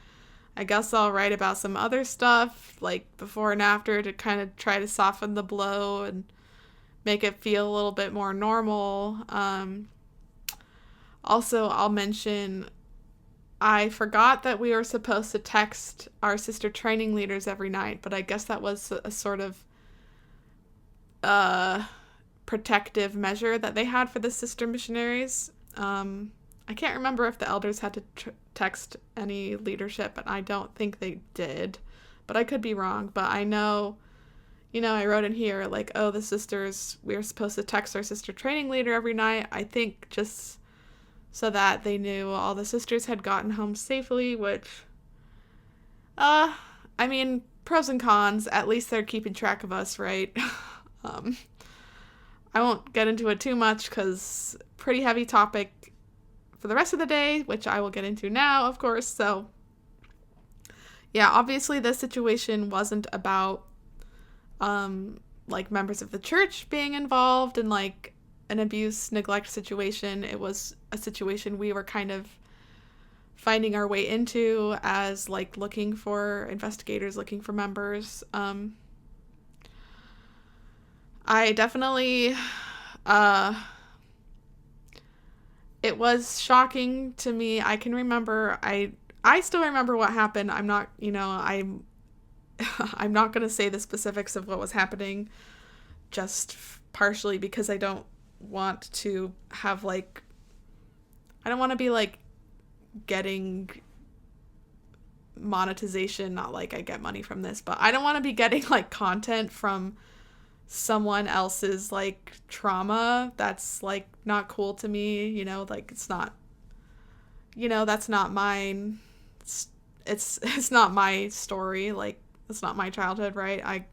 I guess I'll write about some other stuff, like before and after, to kind of try to soften the blow and make it feel a little bit more normal. Also, I'll mention, I forgot that we were supposed to text our sister training leaders every night, but I guess that was a sort of protective measure that they had for the sister missionaries. I can't remember if the elders had to text any leadership, but I don't think they did. But I could be wrong. But I know, I wrote in here, like, the sisters, we were supposed to text our sister training leader every night. I think just so that they knew all the sisters had gotten home safely, which, pros and cons. At least they're keeping track of us, right? I won't get into it too much because pretty heavy topic for the rest of the day, which I will get into now, of course. So, yeah, obviously this situation wasn't about, members of the church being involved in, an abuse, neglect situation. It was a situation we were kind of finding our way into as, looking for investigators, looking for members. I definitely, it was shocking to me. I can remember, I still remember what happened. I'm not, I'm not going to say the specifics of what was happening, just partially because I don't want to have like, I don't want to be like getting monetization, not like I get money from this, but I don't want to be getting like content from someone else's like trauma. That's like not cool to me, you know, like it's not, you know, that's not mine. It's not my story, like it's not my childhood, right?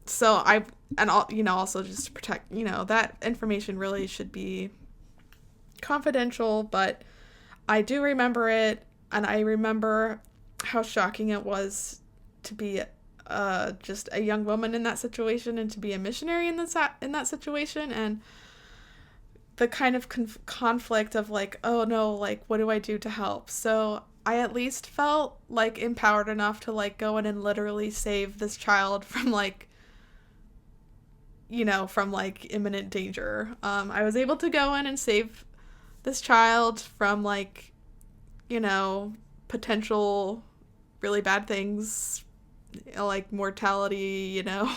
So I, and all, you know, also just to protect, you know, that information really should be confidential, but I do remember it, and I remember how shocking it was to be just a young woman in that situation and to be a missionary in that situation, and the kind of conflict of like, oh no, like what do I do to help? So I at least felt like empowered enough to like go in and literally save this child from like, you know, from like imminent danger. I was able to go in and save this child from like, you know, potential really bad things, like mortality, you know.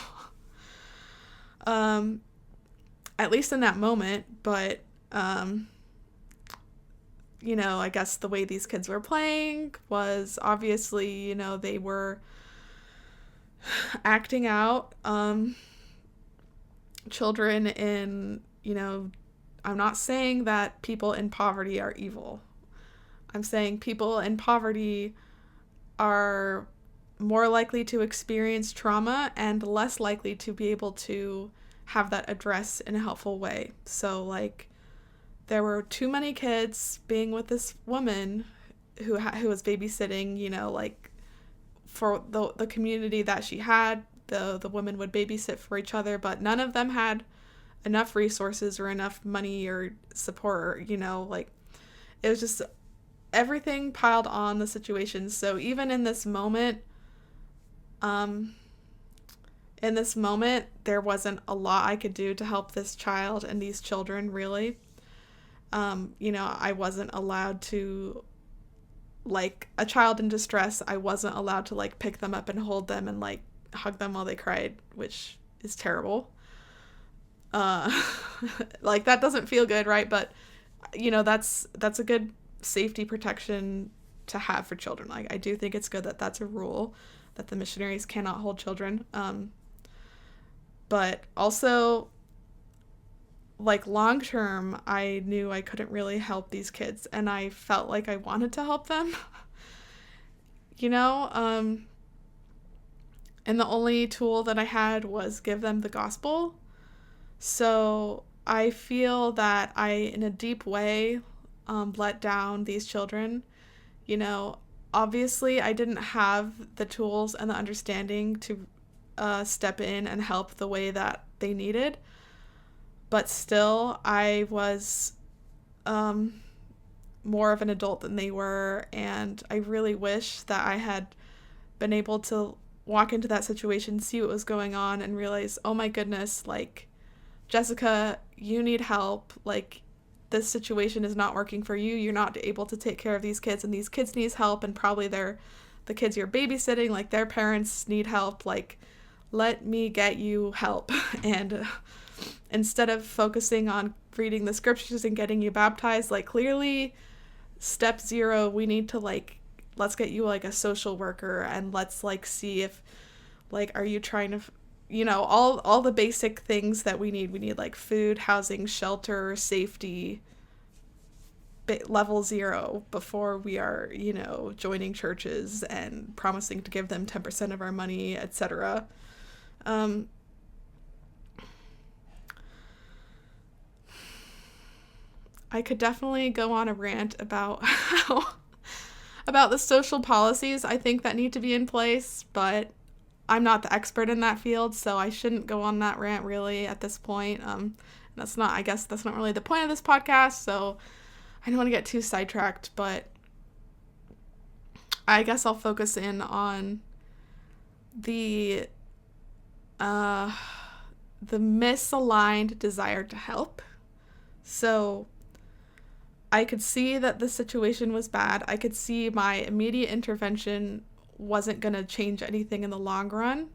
At least in that moment, but you know, I guess the way these kids were playing was obviously, you know, they were acting out. Children in, you know, I'm not saying that people in poverty are evil. I'm saying people in poverty are more likely to experience trauma and less likely to be able to have that addressed in a helpful way. So, like, there were too many kids being with this woman who was babysitting, you know, like, for the community that she had. The women would babysit for each other, but none of them had enough resources or enough money or support, or, you know, like, it was just everything piled on the situation. So even in this moment, there wasn't a lot I could do to help this child and these children, really. You know, I wasn't allowed to, like, a child in distress, I wasn't allowed to, like, pick them up and hold them and, like, hug them while they cried, which is terrible. Like, that doesn't feel good, right? But, you know, that's a good safety protection to have for children. Like, I do think it's good that that's a rule, that the missionaries cannot hold children. But also, like, long term, I knew I couldn't really help these kids, and I felt like I wanted to help them. You know, and the only tool that I had was give them the gospel. So I feel that I, in a deep way, let down these children. You know, obviously I didn't have the tools and the understanding to step in and help the way that they needed. But still, I was more of an adult than they were, and I really wish that I had been able to walk into that situation, see what was going on, and realize, oh my goodness, like, Jessica, you need help. Like, this situation is not working for you. You're not able to take care of these kids, and these kids need help, and probably the kids you're babysitting, like, their parents need help. Like, let me get you help. And instead of focusing on reading the scriptures and getting you baptized, like, clearly step 0, we need to, like, let's get you, like, a social worker, and let's, like, see if, like, are you trying to, you know, all the basic things that we need, like, food, housing, shelter, safety, level 0, before we are, you know, joining churches and promising to give them 10% of our money, etc. I could definitely go on a rant about about the social policies I think that need to be in place, but I'm not the expert in that field, so I shouldn't go on that rant really at this point. I guess that's not really the point of this podcast, so I don't want to get too sidetracked, but I guess I'll focus in on the misaligned desire to help. So I could see that the situation was bad. I could see my immediate intervention wasn't going to change anything in the long run.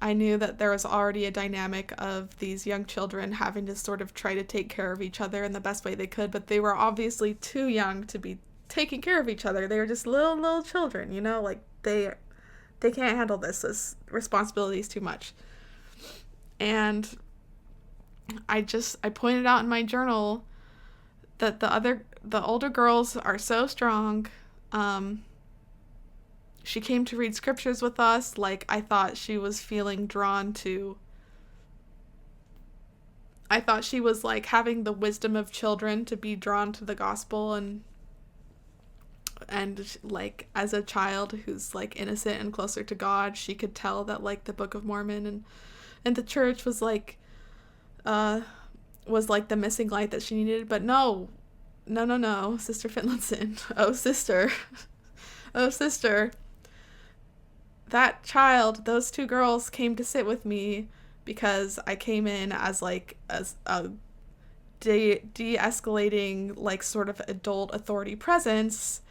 I knew that there was already a dynamic of these young children having to sort of try to take care of each other in the best way they could, but they were obviously too young to be taking care of each other. They were just little children, you know, like they can't handle this responsibility is too much. And I pointed out in my journal that the older girls are so strong. She came to read scriptures with us. Like, I thought she was feeling drawn to, I thought she was like having the wisdom of children to be drawn to the gospel, and like as a child who's like innocent and closer to God, she could tell that like the Book of Mormon and the church was like the missing light that she needed. But no, Sister Finlinson, OhSister, that child, those two girls came to sit with me because I came in as a de-escalating, like, sort of adult authority presence.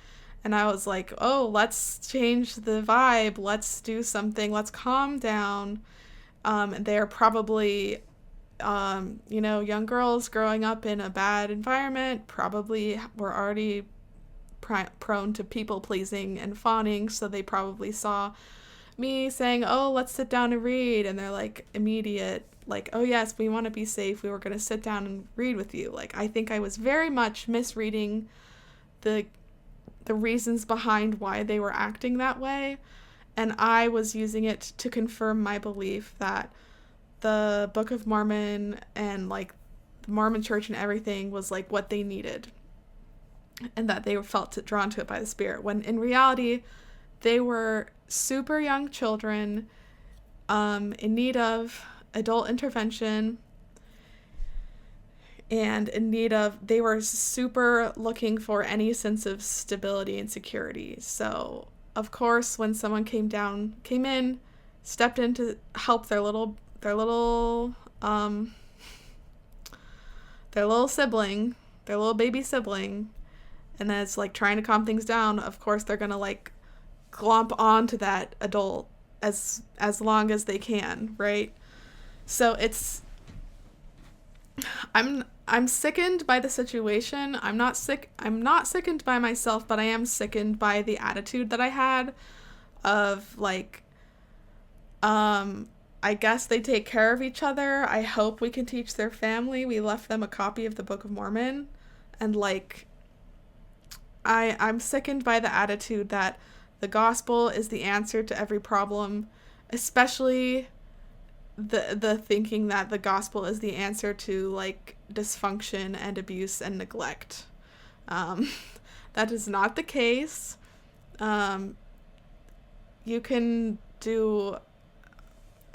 And I was like, oh, let's change the vibe. Let's do something. Let's calm down. They're probably, young girls growing up in a bad environment, probably were already prone to people pleasing and fawning. So they probably saw me saying, oh, let's sit down and read. And they're like immediate, like, oh yes, we want to be safe. We were going to sit down and read with you. Like, I think I was very much misreading the reasons behind why they were acting that way. And I was using it to confirm my belief that the Book of Mormon and like the Mormon church and everything was like what they needed. And that they felt drawn to it by the Spirit. When in reality, they were super young children in need of adult intervention, and in need of, they were super looking for any sense of stability and security. So of course, when someone came in, stepped in to help their little sibling, their little baby sibling, and then it's like trying to calm things down, of course they're gonna like glomp onto that adult as long as they can, right? So I'm sickened by the situation. I'm not sickened by myself, but I am sickened by the attitude that I had of like, I guess they take care of each other. I hope we can teach their family. We left them a copy of the Book of Mormon, and like, I'm sickened by the attitude that the gospel is the answer to every problem, especially the thinking that the gospel is the answer to like dysfunction and abuse and neglect. That is not the case. You can do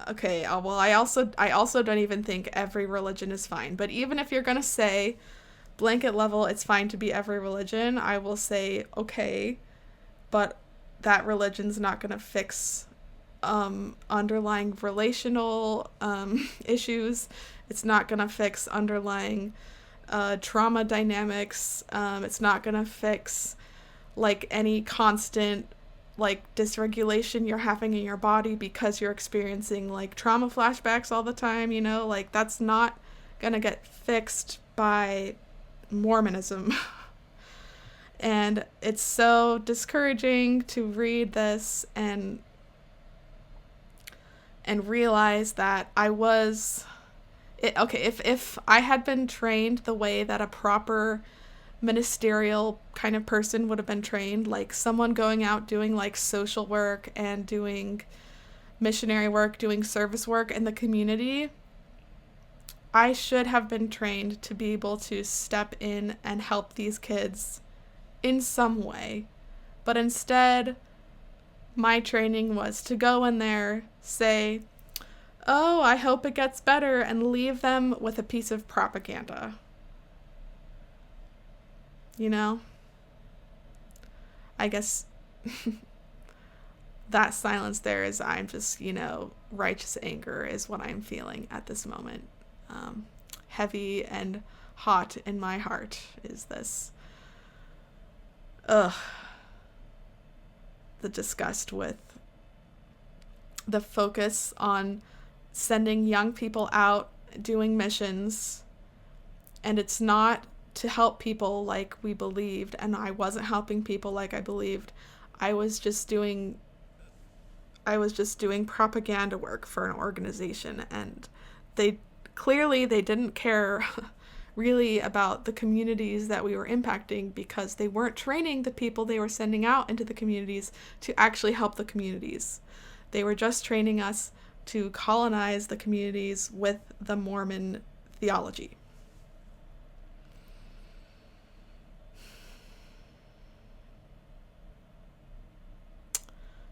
okay. Well, I also don't even think every religion is fine. But even if you're gonna say blanket level, it's fine to be every religion, I will say okay, but that religion's not gonna fix underlying relational issues. It's not gonna fix underlying trauma dynamics. It's not gonna fix like any constant like dysregulation you're having in your body because you're experiencing like trauma flashbacks all the time, you know, like that's not gonna get fixed by Mormonism. And it's so discouraging to read this and realize that if I had been trained the way that a proper ministerial kind of person would have been trained, like someone going out doing like social work and doing missionary work, doing service work in the community, I should have been trained to be able to step in and help these kids in some way. But instead, my training was to go in there, say, oh, I hope it gets better, and leave them with a piece of propaganda. You know? I guess that silence there is, I'm just, righteous anger is what I'm feeling at this moment. Heavy and hot in my heart is this. Ugh. the disgust with the focus on sending young people out doing missions, and it's not to help people like we believed, and I wasn't helping people like I believed. I was just doing propaganda work for an organization, and they didn't care really about the communities that we were impacting, because they weren't training the people they were sending out into the communities to actually help the communities. They were just training us to colonize the communities with the Mormon theology.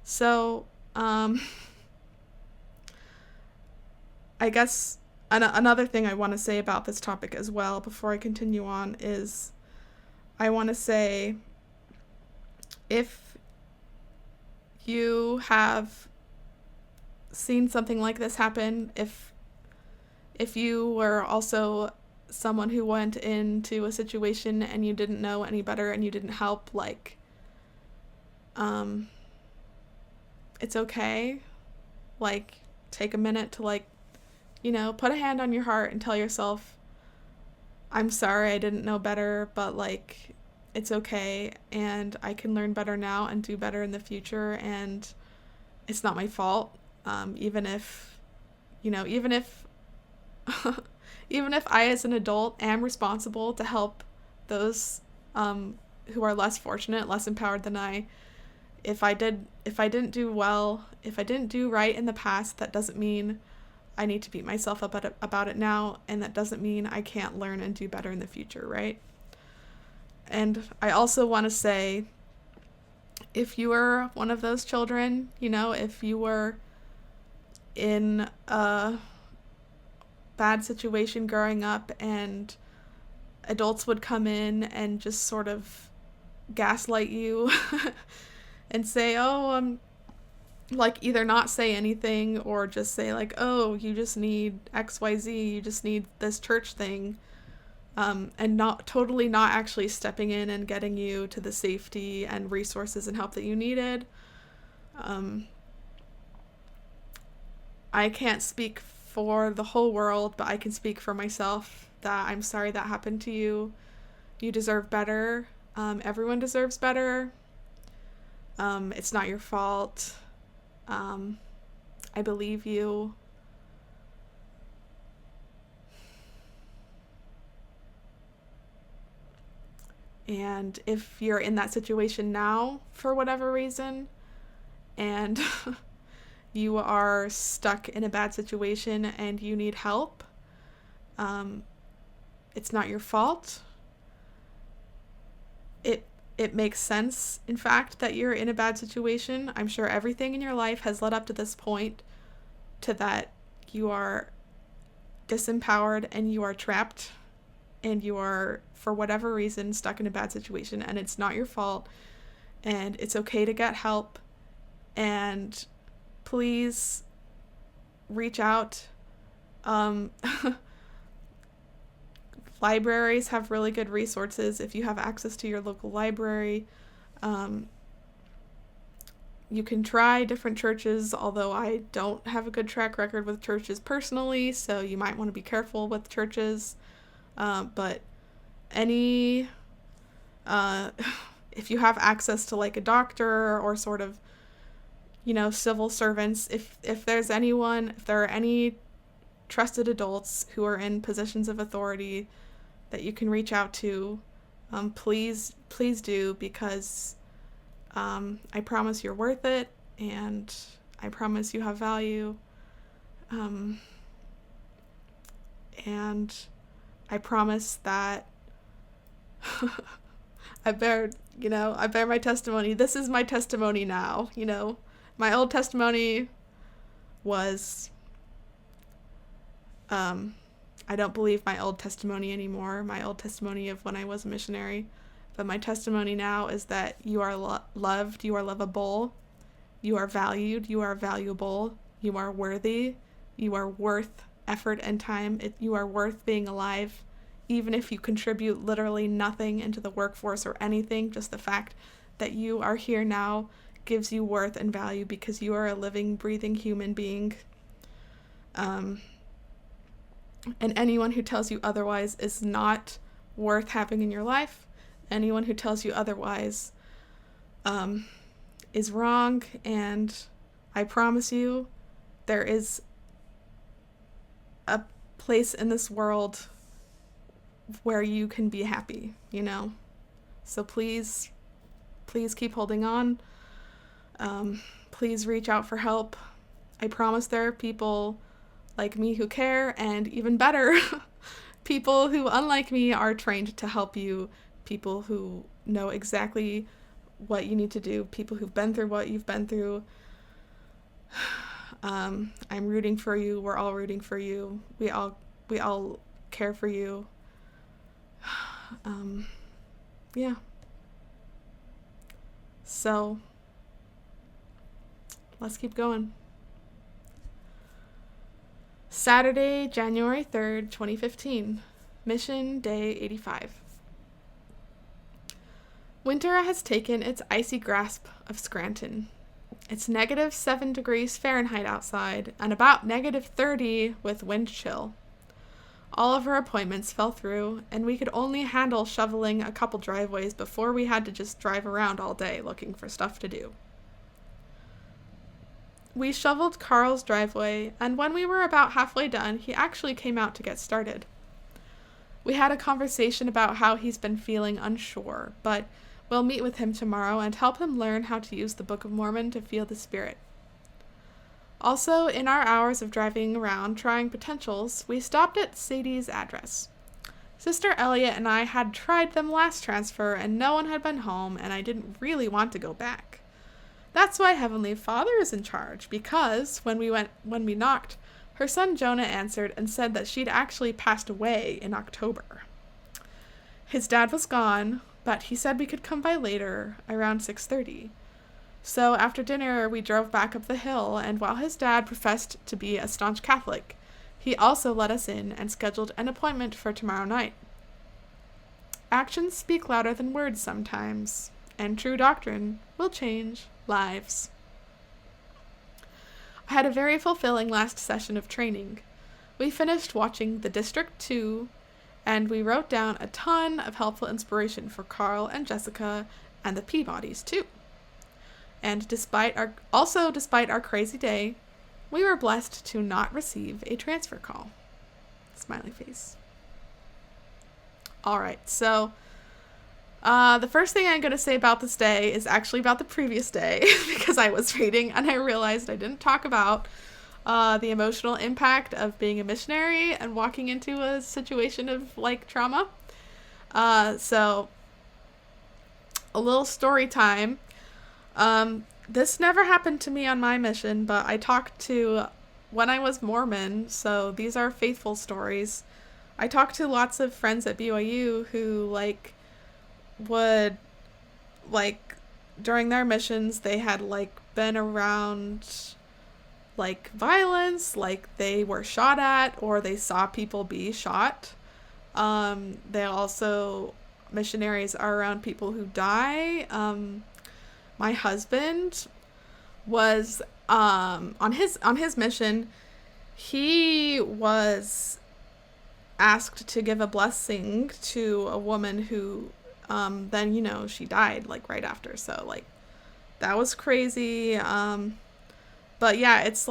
So, I guess another thing I want to say about this topic as well, before I continue on, is I want to say, if you have seen something like this happen, if you were also someone who went into a situation and you didn't know any better and you didn't help, like, it's okay. Like, take a minute to, like, put a hand on your heart and tell yourself, I'm sorry, I didn't know better, but, like, it's okay, and I can learn better now and do better in the future, and it's not my fault. Even if even if I, as an adult, am responsible to help those who are less fortunate, less empowered than I, if I didn't do well, if I didn't do right in the past, that doesn't mean I need to beat myself up about it now, and that doesn't mean I can't learn and do better in the future, right? And I also want to say, if you were one of those children, if you were in a bad situation growing up and adults would come in and just sort of gaslight you and say, like, either not say anything or just say, like, oh, you just need XYZ, you just need this church thing, and not actually stepping in and getting you to the safety and resources and help that you needed. I can't speak for the whole world, but I can speak for myself, that I'm sorry that happened to you. You deserve better. Everyone deserves better. It's not your fault. I believe you. And if you're in that situation now, for whatever reason, and you are stuck in a bad situation and you need help, it's not your fault. It makes sense, in fact, that you're in a bad situation. I'm sure everything in your life has led up to this point, to that you are disempowered and you are trapped and you are, for whatever reason, stuck in a bad situation, and it's not your fault, and it's okay to get help, and please reach out. Libraries have really good resources if you have access to your local library. You can try different churches, although I don't have a good track record with churches personally, so you might want to be careful with churches. But if you have access to, like, a doctor or sort of, civil servants, if there are any trusted adults who are in positions of authority that you can reach out to, please do, because I promise you're worth it, and I promise you have value, and I promise that I bear my testimony. This is my testimony now. My old testimony was, I don't believe my old testimony anymore, my old testimony of when I was a missionary, but my testimony now is that you are loved, you are lovable, you are valued, you are valuable, you are worthy, you are worth effort and time, you are worth being alive, even if you contribute literally nothing into the workforce or anything. Just the fact that you are here now gives you worth and value because you are a living, breathing human being. And anyone who tells you otherwise is not worth having in your life. Anyone who tells you otherwise is wrong, and I promise you there is a place in this world where you can be happy, So please keep holding on. Please reach out for help. I promise there are people like me who care, and even better, people who, unlike me, are trained to help you, people who know exactly what you need to do, people who've been through what you've been through. I'm rooting for you. We're all rooting for you. We all care for you. Yeah. So, let's keep going. Saturday, January 3rd, 2015. Mission Day 85. Winter has taken its icy grasp of Scranton. It's -7 degrees Fahrenheit outside and about -30 with wind chill. All of our appointments fell through, and we could only handle shoveling a couple driveways before we had to just drive around all day looking for stuff to do. We shoveled Carl's driveway, and when we were about halfway done, he actually came out to get started. We had a conversation about how he's been feeling unsure, but we'll meet with him tomorrow and help him learn how to use the Book of Mormon to feel the Spirit. Also, in our hours of driving around trying potentials, we stopped at Sadie's address. Sister Elliot and I had tried them last transfer, and no one had been home, and I didn't really want to go back. That's why Heavenly Father is in charge, because when we knocked, her son Jonah answered and said that she'd actually passed away in October. His dad was gone, but he said we could come by later, around 6:30. So after dinner, we drove back up the hill, and while his dad professed to be a staunch Catholic, he also let us in and scheduled an appointment for tomorrow night. Actions speak louder than words sometimes, and true doctrine will change lives. I had a very fulfilling last session of training. We finished watching The District 2, and we wrote down a ton of helpful inspiration for Carl and Jessica and the Peabodys too. And despite our crazy day, we were blessed to not receive a transfer call. Smiley face. All right, so the first thing I'm going to say about this day is actually about the previous day because I was reading and I realized I didn't talk about the emotional impact of being a missionary and walking into a situation of trauma. So a little story time. This never happened to me on my mission, but I talked to, when I was Mormon, so these are faithful stories. I talked to lots of friends at BYU who would during their missions, they had been around violence, they were shot at or they saw people be shot. They also, missionaries are around people who die. My husband was on his mission, he was asked to give a blessing to a woman who then she died right after, so that was crazy. But yeah, it's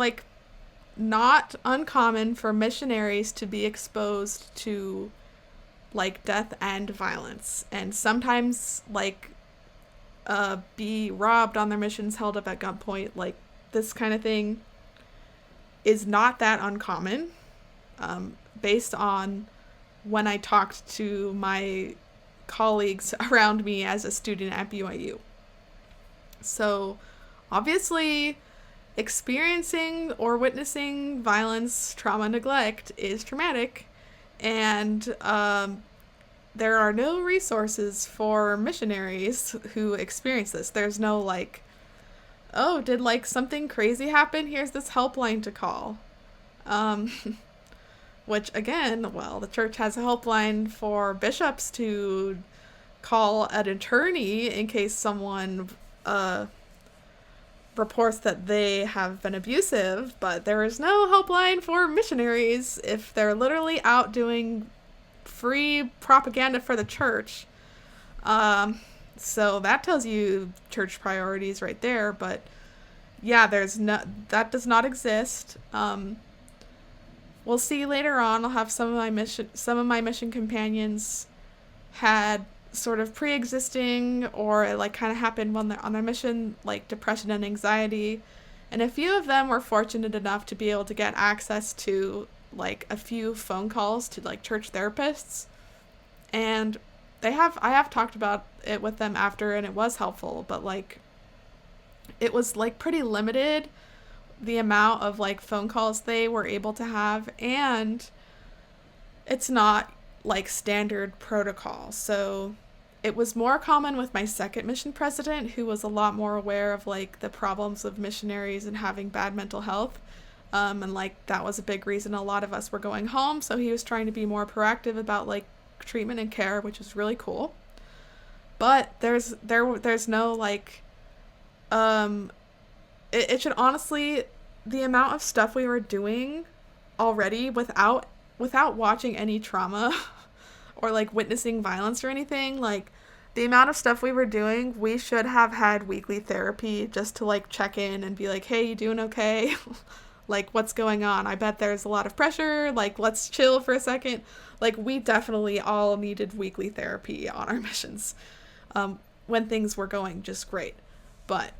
not uncommon for missionaries to be exposed to death and violence, and sometimes be robbed on their missions, held up at gunpoint. This kind of thing is not that uncommon, based on when I talked to my colleagues around me as a student at BYU. So obviously experiencing or witnessing violence, trauma, neglect is traumatic, and there are no resources for missionaries who experience this. There's no oh, did something crazy happen? Here's this helpline to call. Which again, the church has a helpline for bishops to call an attorney in case someone reports that they have been abusive, but there is no helpline for missionaries if they're literally out doing free propaganda for the church. So that tells you church priorities right there. But yeah, that does not exist. We'll see later on. I'll have some of my mission companions had sort of pre-existing or it like kind of happened when they're on their mission, like depression and anxiety. And a few of them were fortunate enough to be able to get access to like a few phone calls to like church therapists. And I have talked about it with them after, and it was helpful, but like it was like pretty limited the amount of like phone calls they were able to have, and it's not like standard protocol. So it was more common with my second mission president, who was a lot more aware of like the problems of missionaries and having bad mental health. And like that was a big reason a lot of us were going home. So he was trying to be more proactive about like treatment and care, which was really cool. But there's no like, it should honestly, the amount of stuff we were doing already without watching any trauma or like witnessing violence or anything, like the amount of stuff we were doing, we should have had weekly therapy just to like check in and be like, hey, you doing okay? Like, what's going on? I bet there's a lot of pressure. Like, let's chill for a second. Like, we definitely all needed weekly therapy on our missions when things were going just great. But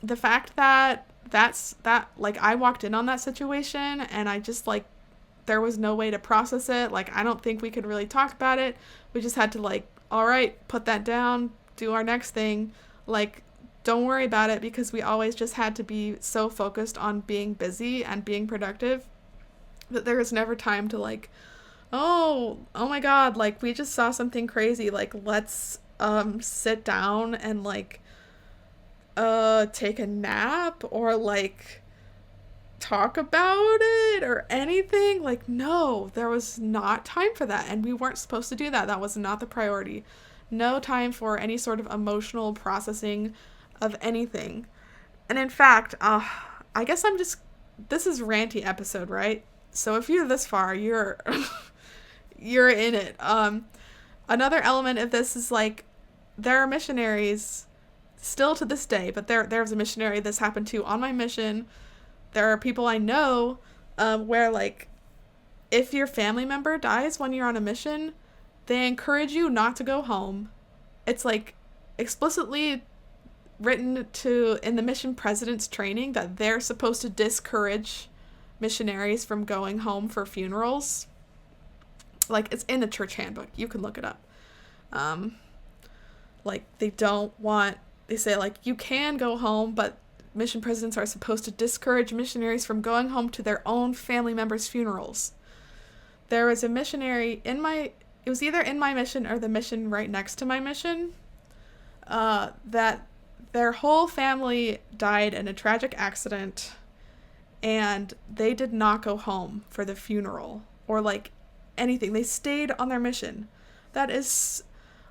the fact that like I walked in on that situation and I just like, there was no way to process it. Like, I don't think we could really talk about it. We just had to like, all right, put that down, do our next thing. Like, don't worry about it, because we always just had to be so focused on being busy and being productive that there was never time to like, oh my God, like we just saw something crazy. Like, let's sit down and like take a nap or like talk about it or anything. Like, no, there was not time for that, and we weren't supposed to do that. That was not the priority. No time for any sort of emotional processing of anything. And in fact, I guess this is ranty episode, right? So if you're this far, you're you're in it. Another element of this is like, there are missionaries still to this day, but there's a missionary this happened to on my mission. There are people I know where, like, if your family member dies when you're on a mission, they encourage you not to go home. It's, like, explicitly written in the mission president's training that they're supposed to discourage missionaries from going home for funerals. Like, it's in the church handbook. You can look it up. Like, they say, like, you can go home, but mission presidents are supposed to discourage missionaries from going home to their own family members' funerals. There was a missionary it was either in my mission or the mission right next to my mission, that their whole family died in a tragic accident, and they did not go home for the funeral or like anything. They stayed on their mission. That is,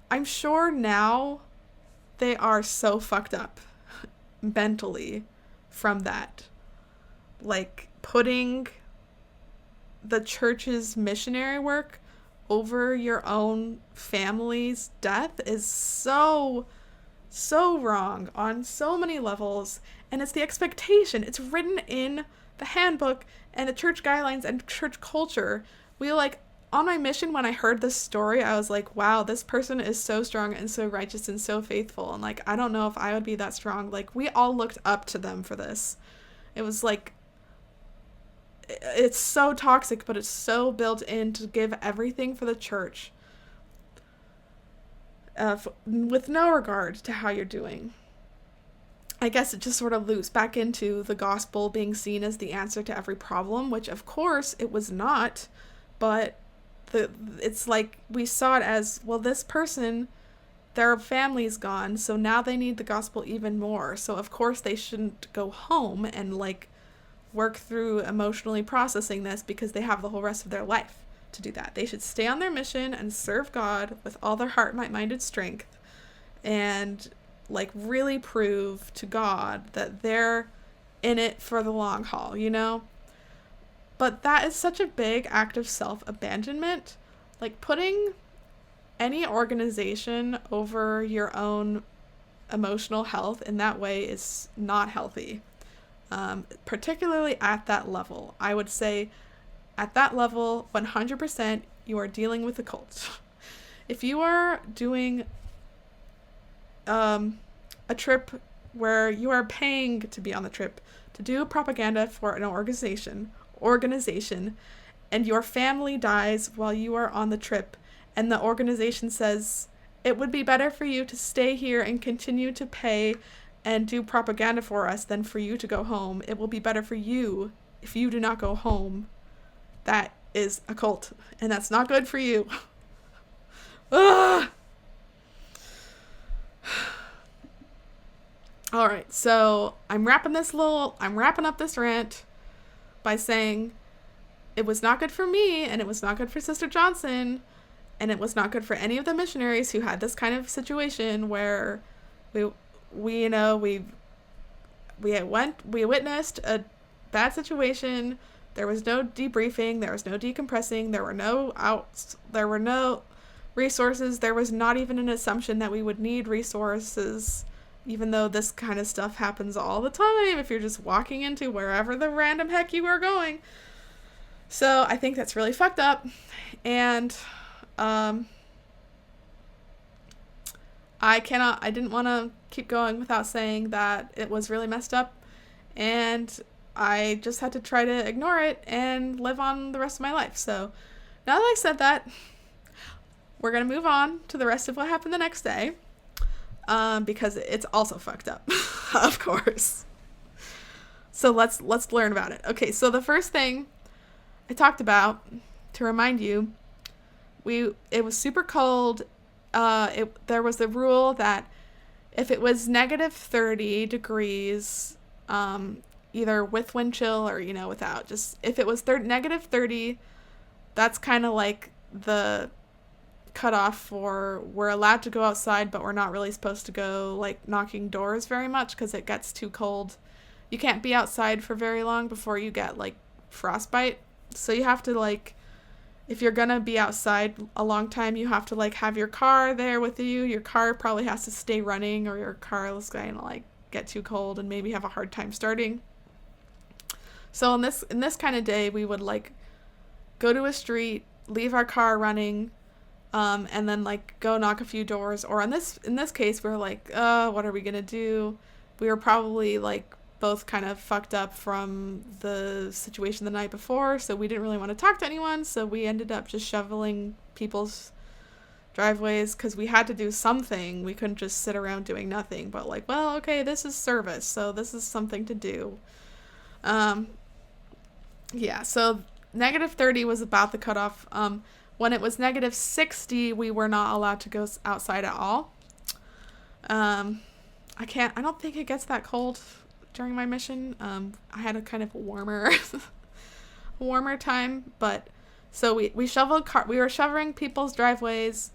I'm sure now they are so fucked up mentally from that. Like, putting the church's missionary work over your own family's death is so wrong on so many levels. And it's the expectation. It's written in the handbook and the church guidelines and church culture. On my mission, when I heard this story, I was like, wow, this person is so strong and so righteous and so faithful. And like, I don't know if I would be that strong. Like, we all looked up to them for this. It was like, it's so toxic, but it's so built in to give everything for the church, with no regard to how you're doing. I guess it just sort of loops back into the gospel being seen as the answer to every problem, which of course it was not, but it's like we saw it as, well, this person, their family's gone, so now they need the gospel even more. So of course they shouldn't go home and like work through emotionally processing this, because they have the whole rest of their life to do that. They should stay on their mission and serve God with all their heart, might, mind, and strength, and like really prove to God that they're in it for the long haul, you know? But that is such a big act of self-abandonment. Like, putting any organization over your own emotional health in that way is not healthy. Particularly at that level. I would say at that level, 100%, you are dealing with a cult. If you are doing a trip where you are paying to be on the trip to do propaganda for an organization, and your family dies while you are on the trip, and the organization says, it would be better for you to stay here and continue to pay and do propaganda for us than for you to go home. It will be better for you if you do not go home. That is a cult, and that's not good for you. Ugh. All right, so I'm wrapping up this rant by saying it was not good for me, and it was not good for Sister Johnson, and it was not good for any of the missionaries who had this kind of situation where we witnessed a bad situation. There was no debriefing, there was no decompressing, there were no resources. There was not even an assumption that we would need resources, even though this kind of stuff happens all the time if you're just walking into wherever the random heck you are going. So I think that's really fucked up. And I didn't want to keep going without saying that it was really messed up, and I just had to try to ignore it and live on the rest of my life. So now that I said that, we're going to move on to the rest of what happened the next day, because it's also fucked up, of course. So let's learn about it. Okay, so the first thing I talked about, to remind you, it was super cold. There was the rule that if it was negative 30 degrees, either with wind chill or, without, just if it was negative 30, that's kind of like the cutoff for we're allowed to go outside, but we're not really supposed to go like knocking doors very much because it gets too cold. You can't be outside for very long before you get like frostbite. So you have to if you're gonna be outside a long time, you have to have your car there with you. Your car probably has to stay running, or your car is going to get too cold and maybe have a hard time starting. So in this kind of day, we would go to a street, leave our car running, and then go knock a few doors. Or in this case, we were what are we gonna do? We were probably both kind of fucked up from the situation the night before, so we didn't really want to talk to anyone, so we ended up just shoveling people's driveways because we had to do something. We couldn't just sit around doing nothing, but okay, this is service, so this is something to do. Yeah, so negative 30 was about the cutoff. When it was negative 60, we were not allowed to go outside at all. I don't think it gets that cold during my mission. I had a kind of warmer time, but so we were shoveling people's driveways,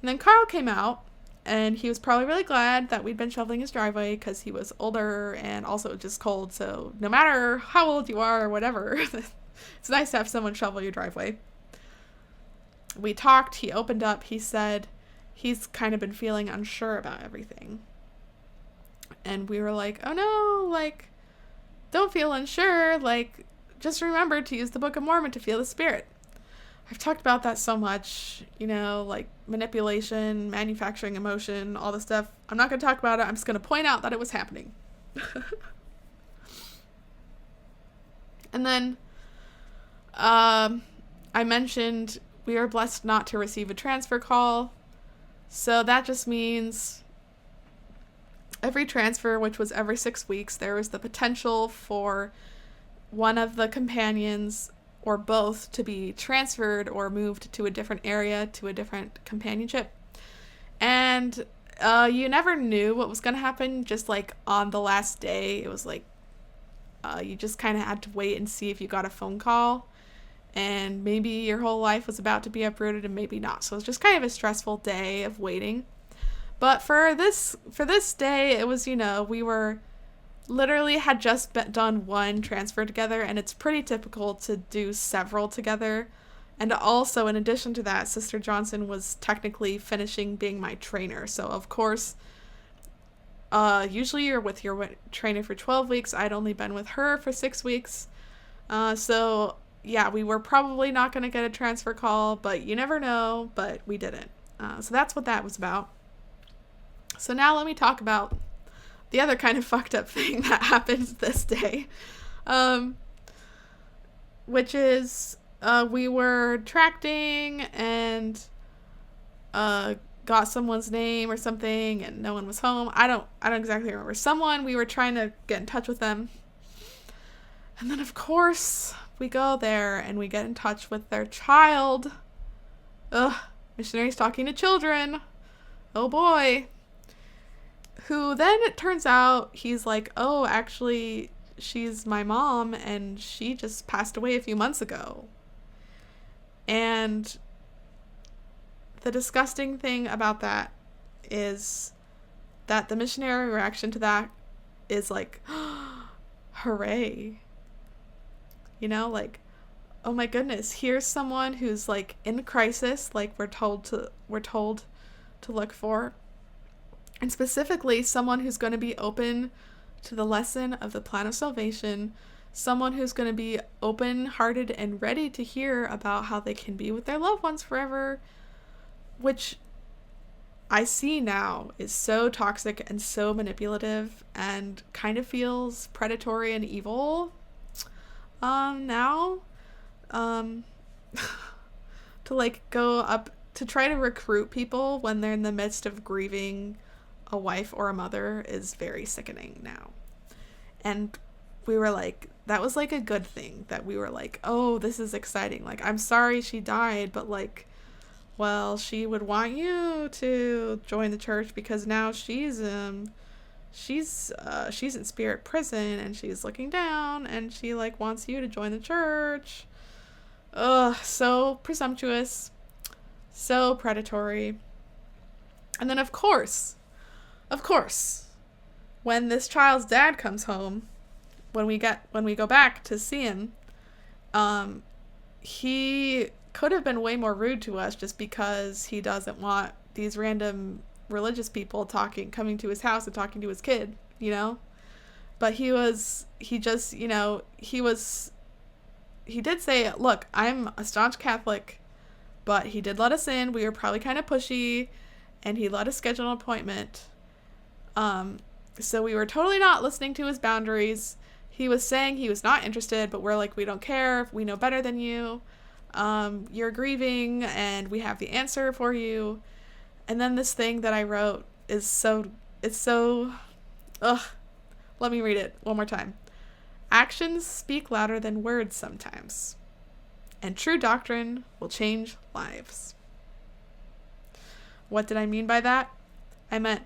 and then Carl came out, and he was probably really glad that we'd been shoveling his driveway because he was older and also just cold. So no matter how old you are or whatever, it's nice to have someone shovel your driveway. We talked, he opened up, he said he's kind of been feeling unsure about everything. And we were oh no, don't feel unsure, just remember to use the Book of Mormon to feel the Spirit. I've talked about that so much, manipulation, manufacturing emotion, all this stuff. I'm not going to talk about it, I'm just going to point out that it was happening. And then, I mentioned we are blessed not to receive a transfer call. So that just means every transfer, which was every 6 weeks, there was the potential for one of the companions or both to be transferred or moved to a different area, to a different companionship. And you never knew what was going to happen. Just on the last day, it was you just kind of had to wait and see if you got a phone call. And maybe your whole life was about to be uprooted and maybe not. So it was just kind of a stressful day of waiting. But for this day, it was, we were literally had just done one transfer together, and it's pretty typical to do several together. And also, in addition to that, Sister Johnson was technically finishing being my trainer. So, of course, usually you're with your trainer for 12 weeks. I'd only been with her for 6 weeks. So, yeah, we were probably not going to get a transfer call, but you never know, but we didn't. So that's what that was about. So now let me talk about the other kind of fucked up thing that happened this day, which is we were tracting and got someone's name or something, and no one was home. I don't exactly remember. We were trying to get in touch with them, and then of course we go there and we get in touch with their child. Ugh, missionaries talking to children. Oh boy. Who then it turns out he's like, oh, actually, she's my mom and she just passed away a few months ago. And the disgusting thing about that is that the missionary reaction to that is like, hooray. Like, oh my goodness, here's someone who's like in crisis, like we're told to look for. And specifically, someone who's going to be open to the lesson of the plan of salvation, someone who's going to be open-hearted and ready to hear about how they can be with their loved ones forever, which I see now is so toxic and so manipulative and kind of feels predatory and evil now. To like go up to try to recruit people when they're in the midst of grieving a wife or a mother is very sickening now. And we were like, that was like a good thing that we were like, oh, this is exciting. Like, I'm sorry she died, but like, well, she would want you to join the church because now she's in spirit prison and she's looking down and she like wants you to join the church. Ugh, so presumptuous, so predatory. And then of course, when this child's dad comes home, when we go back to see him, he could have been way more rude to us just because he doesn't want these random religious people coming to his house and talking to his kid, But he did say, look, I'm a staunch Catholic, but he did let us in. We were probably kind of pushy, and he let us schedule an appointment. So we were totally not listening to his boundaries. He was saying he was not interested, but we're like, we don't care. We know better than you. You're grieving, and we have the answer for you. And then this thing that I wrote is so, ugh. Let me read it one more time. Actions speak louder than words sometimes, and true doctrine will change lives. What did I mean by that? I meant,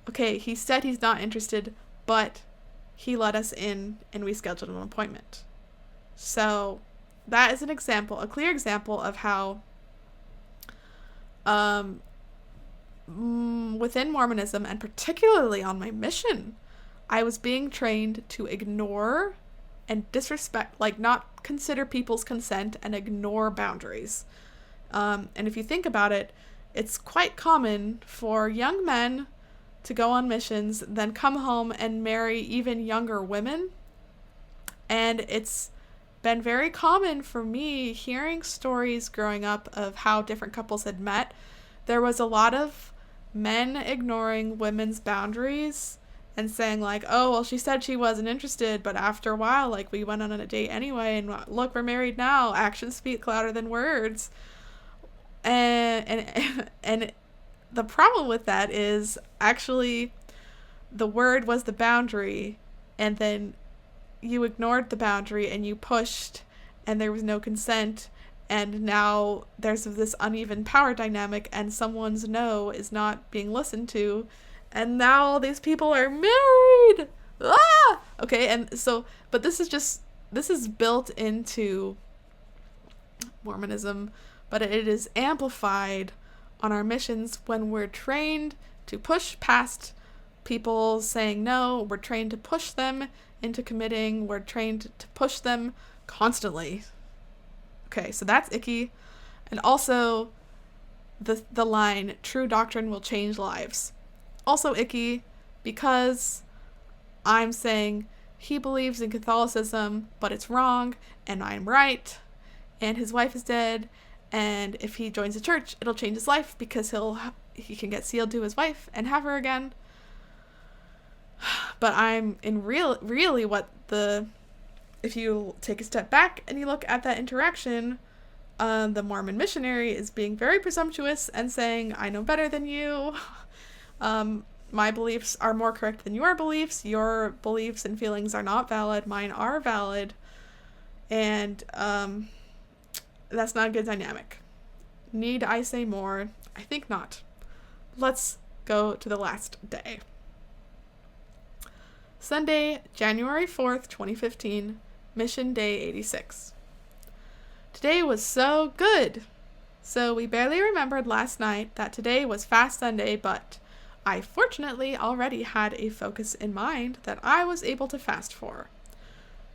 okay, he said he's not interested, but he let us in and we scheduled an appointment. So that is an example, a clear example of how within Mormonism, and particularly on my mission, I was being trained to ignore and disrespect, like not consider people's consent and ignore boundaries. And if you think about it, it's quite common for young men to go on missions, then come home and marry even younger women. And it's been very common for me hearing stories growing up of how different couples had met. There was a lot of men ignoring women's boundaries and saying like, oh, well, she said she wasn't interested, but after a while, like, we went on a date anyway, and look, we're married now. Actions speak louder than words. And the problem with that is actually the word was the boundary, and then you ignored the boundary and you pushed, and there was no consent, and now there's this uneven power dynamic, and someone's no is not being listened to, and now all these people are married. Ah! Okay, and so, but this is built into Mormonism, but it is amplified on our missions when we're trained to push past people saying no. We're trained to push them into committing. We're trained to push them constantly. Okay, so that's icky. And also the line, true doctrine will change lives. Also icky, because I'm saying he believes in Catholicism, but it's wrong, and I'm right, and his wife is dead, and if he joins the church, it'll change his life because he can get sealed to his wife and have her again. But I'm in really what if you take a step back and you look at that interaction, the Mormon missionary is being very presumptuous and saying, I know better than you. My beliefs are more correct than your beliefs. Your beliefs and feelings are not valid. Mine are valid. And that's not a good dynamic. Need I say more? I think not. Let's go to the last day. Sunday, January 4th, 2015, Mission Day 86. Today was so good. So we barely remembered last night that today was Fast Sunday, but I fortunately already had a focus in mind that I was able to fast for.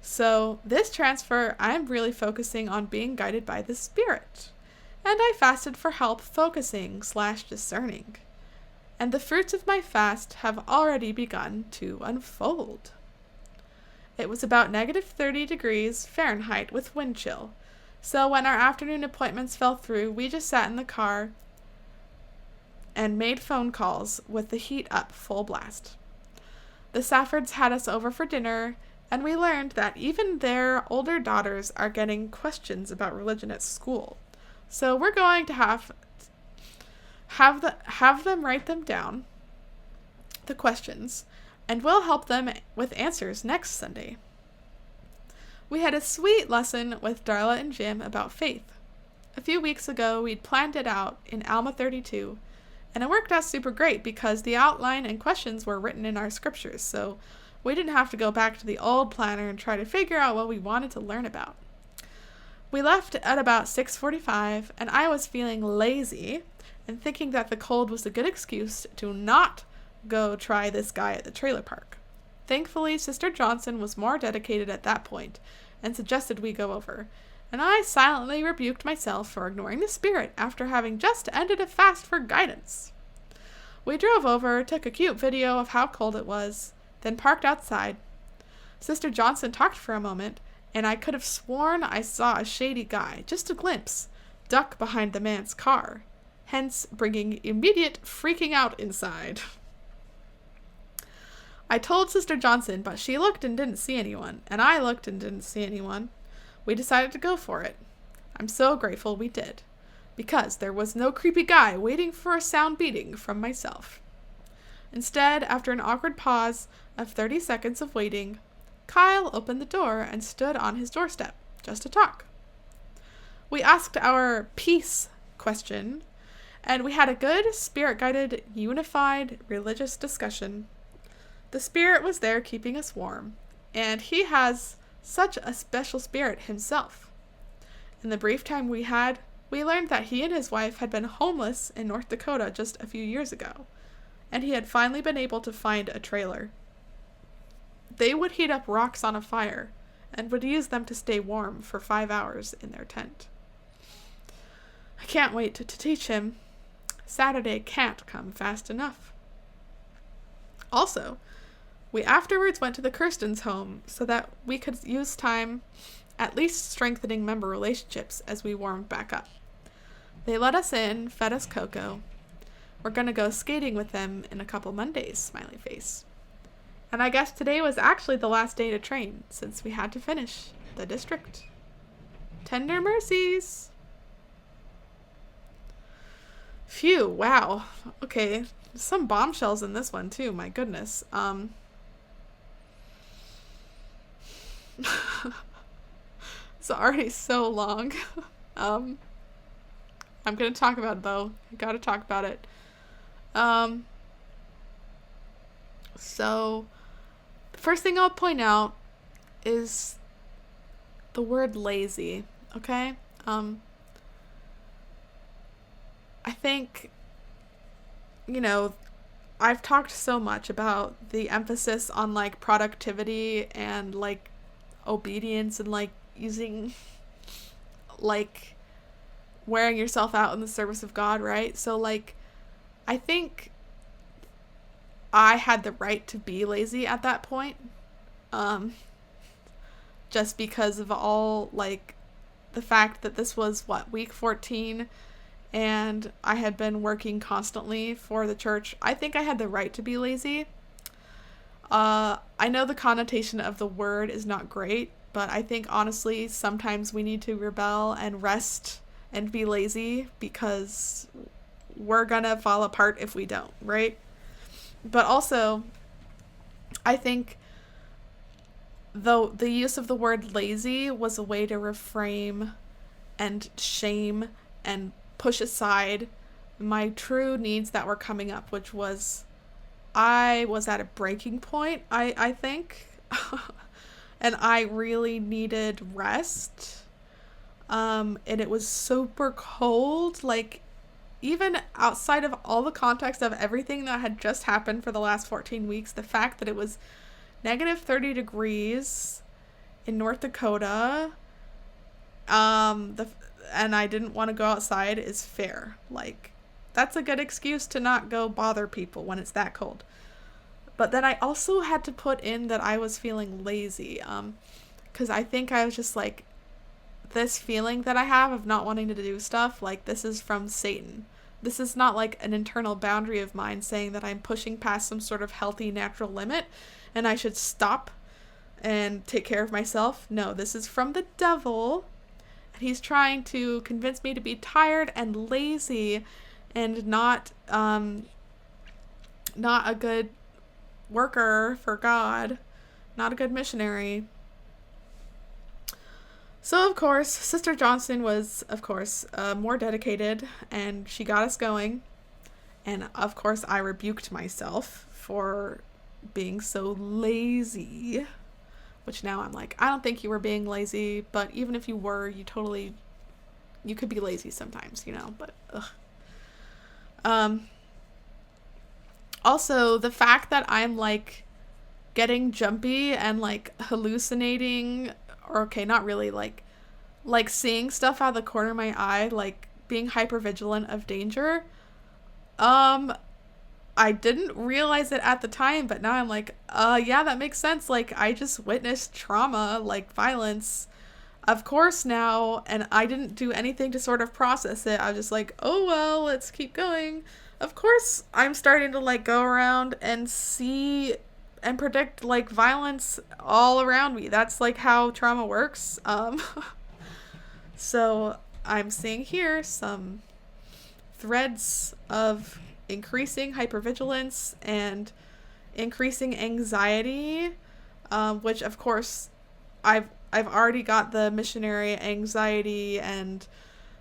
So this transfer, I'm really focusing on being guided by the Spirit. And I fasted for help focusing/discerning. And the fruits of my fast have already begun to unfold. It was about -30 degrees Fahrenheit with wind chill. So when our afternoon appointments fell through, we just sat in the car and made phone calls with the heat up full blast. The Saffords had us over for dinner, and we learned that even their older daughters are getting questions about religion at school. So we're going to have them write them down, the questions, and we'll help them with answers next Sunday. We had a sweet lesson with Darla and Jim about faith. A few weeks ago, we'd planned it out in Alma 32, and it worked out super great because the outline and questions were written in our scriptures, so we didn't have to go back to the old planner and try to figure out what we wanted to learn about. We left at about 6:45, and I was feeling lazy and thinking that the cold was a good excuse to not go try this guy at the trailer park. Thankfully, Sister Johnson was more dedicated at that point and suggested we go over, and I silently rebuked myself for ignoring the Spirit after having just ended a fast for guidance. We drove over, took a cute video of how cold it was, then parked outside. Sister Johnson talked for a moment, and I could have sworn I saw a shady guy, just a glimpse, duck behind the man's car, hence bringing immediate freaking out inside. I told Sister Johnson, but she looked and didn't see anyone, and I looked and didn't see anyone. We decided to go for it. I'm so grateful we did, because there was no creepy guy waiting for a sound beating from myself. Instead, after an awkward pause of 30 seconds of waiting, Kyle opened the door and stood on his doorstep, just to talk. We asked our peace question, and we had a good, Spirit-guided, unified, religious discussion. The Spirit was there keeping us warm, and he has such a special spirit himself. In the brief time we had, we learned that he and his wife had been homeless in North Dakota just a few years ago, and he had finally been able to find a trailer. They would heat up rocks on a fire and would use them to stay warm for 5 hours in their tent. I can't wait to teach him. Saturday can't come fast enough. Also, we afterwards went to the Kirstens' home so that we could use time at least strengthening member relationships as we warmed back up. They let us in, fed us cocoa. We're going to go skating with them in a couple Mondays, smiley face. And I guess today was actually the last day to train since we had to finish the district. Tender mercies. Phew, wow. Okay, some bombshells in this one too, my goodness. It's already so long. I'm gonna talk about it though. I gotta talk about it. So the first thing I'll point out is the word lazy, okay? I think, I've talked so much about the emphasis on like productivity and like obedience and like using like wearing yourself out in the service of God, right? So like I think I had the right to be lazy at that point. Just because of all like the fact that this was week 14 and I had been working constantly for the church. I think I had the right to be lazy. I know the connotation of the word is not great, but I think honestly sometimes we need to rebel and rest and be lazy because we're gonna fall apart if we don't, right? But also, I think though the use of the word lazy was a way to reframe and shame and push aside my true needs that were coming up, which was I was at a breaking point, I think. And I really needed rest. And it was super cold, like even outside of all the context of everything that had just happened for the last 14 weeks, the fact that it was negative 30 degrees in North Dakota, and I didn't want to go outside is fair. Like, that's a good excuse to not go bother people when it's that cold. But then I also had to put in that I was feeling lazy, because I think I was just like, this feeling that I have of not wanting to do stuff, like, this is from Satan. This is not like an internal boundary of mine saying that I'm pushing past some sort of healthy natural limit and I should stop and take care of myself. No, this is from the devil, and he's trying to convince me to be tired and lazy and not a good worker for God, not a good missionary. So, of course, Sister Johnson was, of course, more dedicated, and she got us going. And, of course, I rebuked myself for being so lazy, which now I'm like, I don't think you were being lazy, but even if you were, you could be lazy sometimes, but, ugh. Also, the fact that I'm, like, getting jumpy and, like, hallucinating, or, okay, not really, like seeing stuff out of the corner of my eye, like, being hypervigilant of danger, I didn't realize it at the time, but now I'm like, yeah, that makes sense. Like, I just witnessed trauma, like, violence, of course, now, and I didn't do anything to sort of process it. I was just like, oh, well, let's keep going. Of course, I'm starting to, like, go around and see and predict, like, violence all around me. That's, like, how trauma works. So I'm seeing here some threads of increasing hypervigilance and increasing anxiety, which, of course, I've already got the missionary anxiety and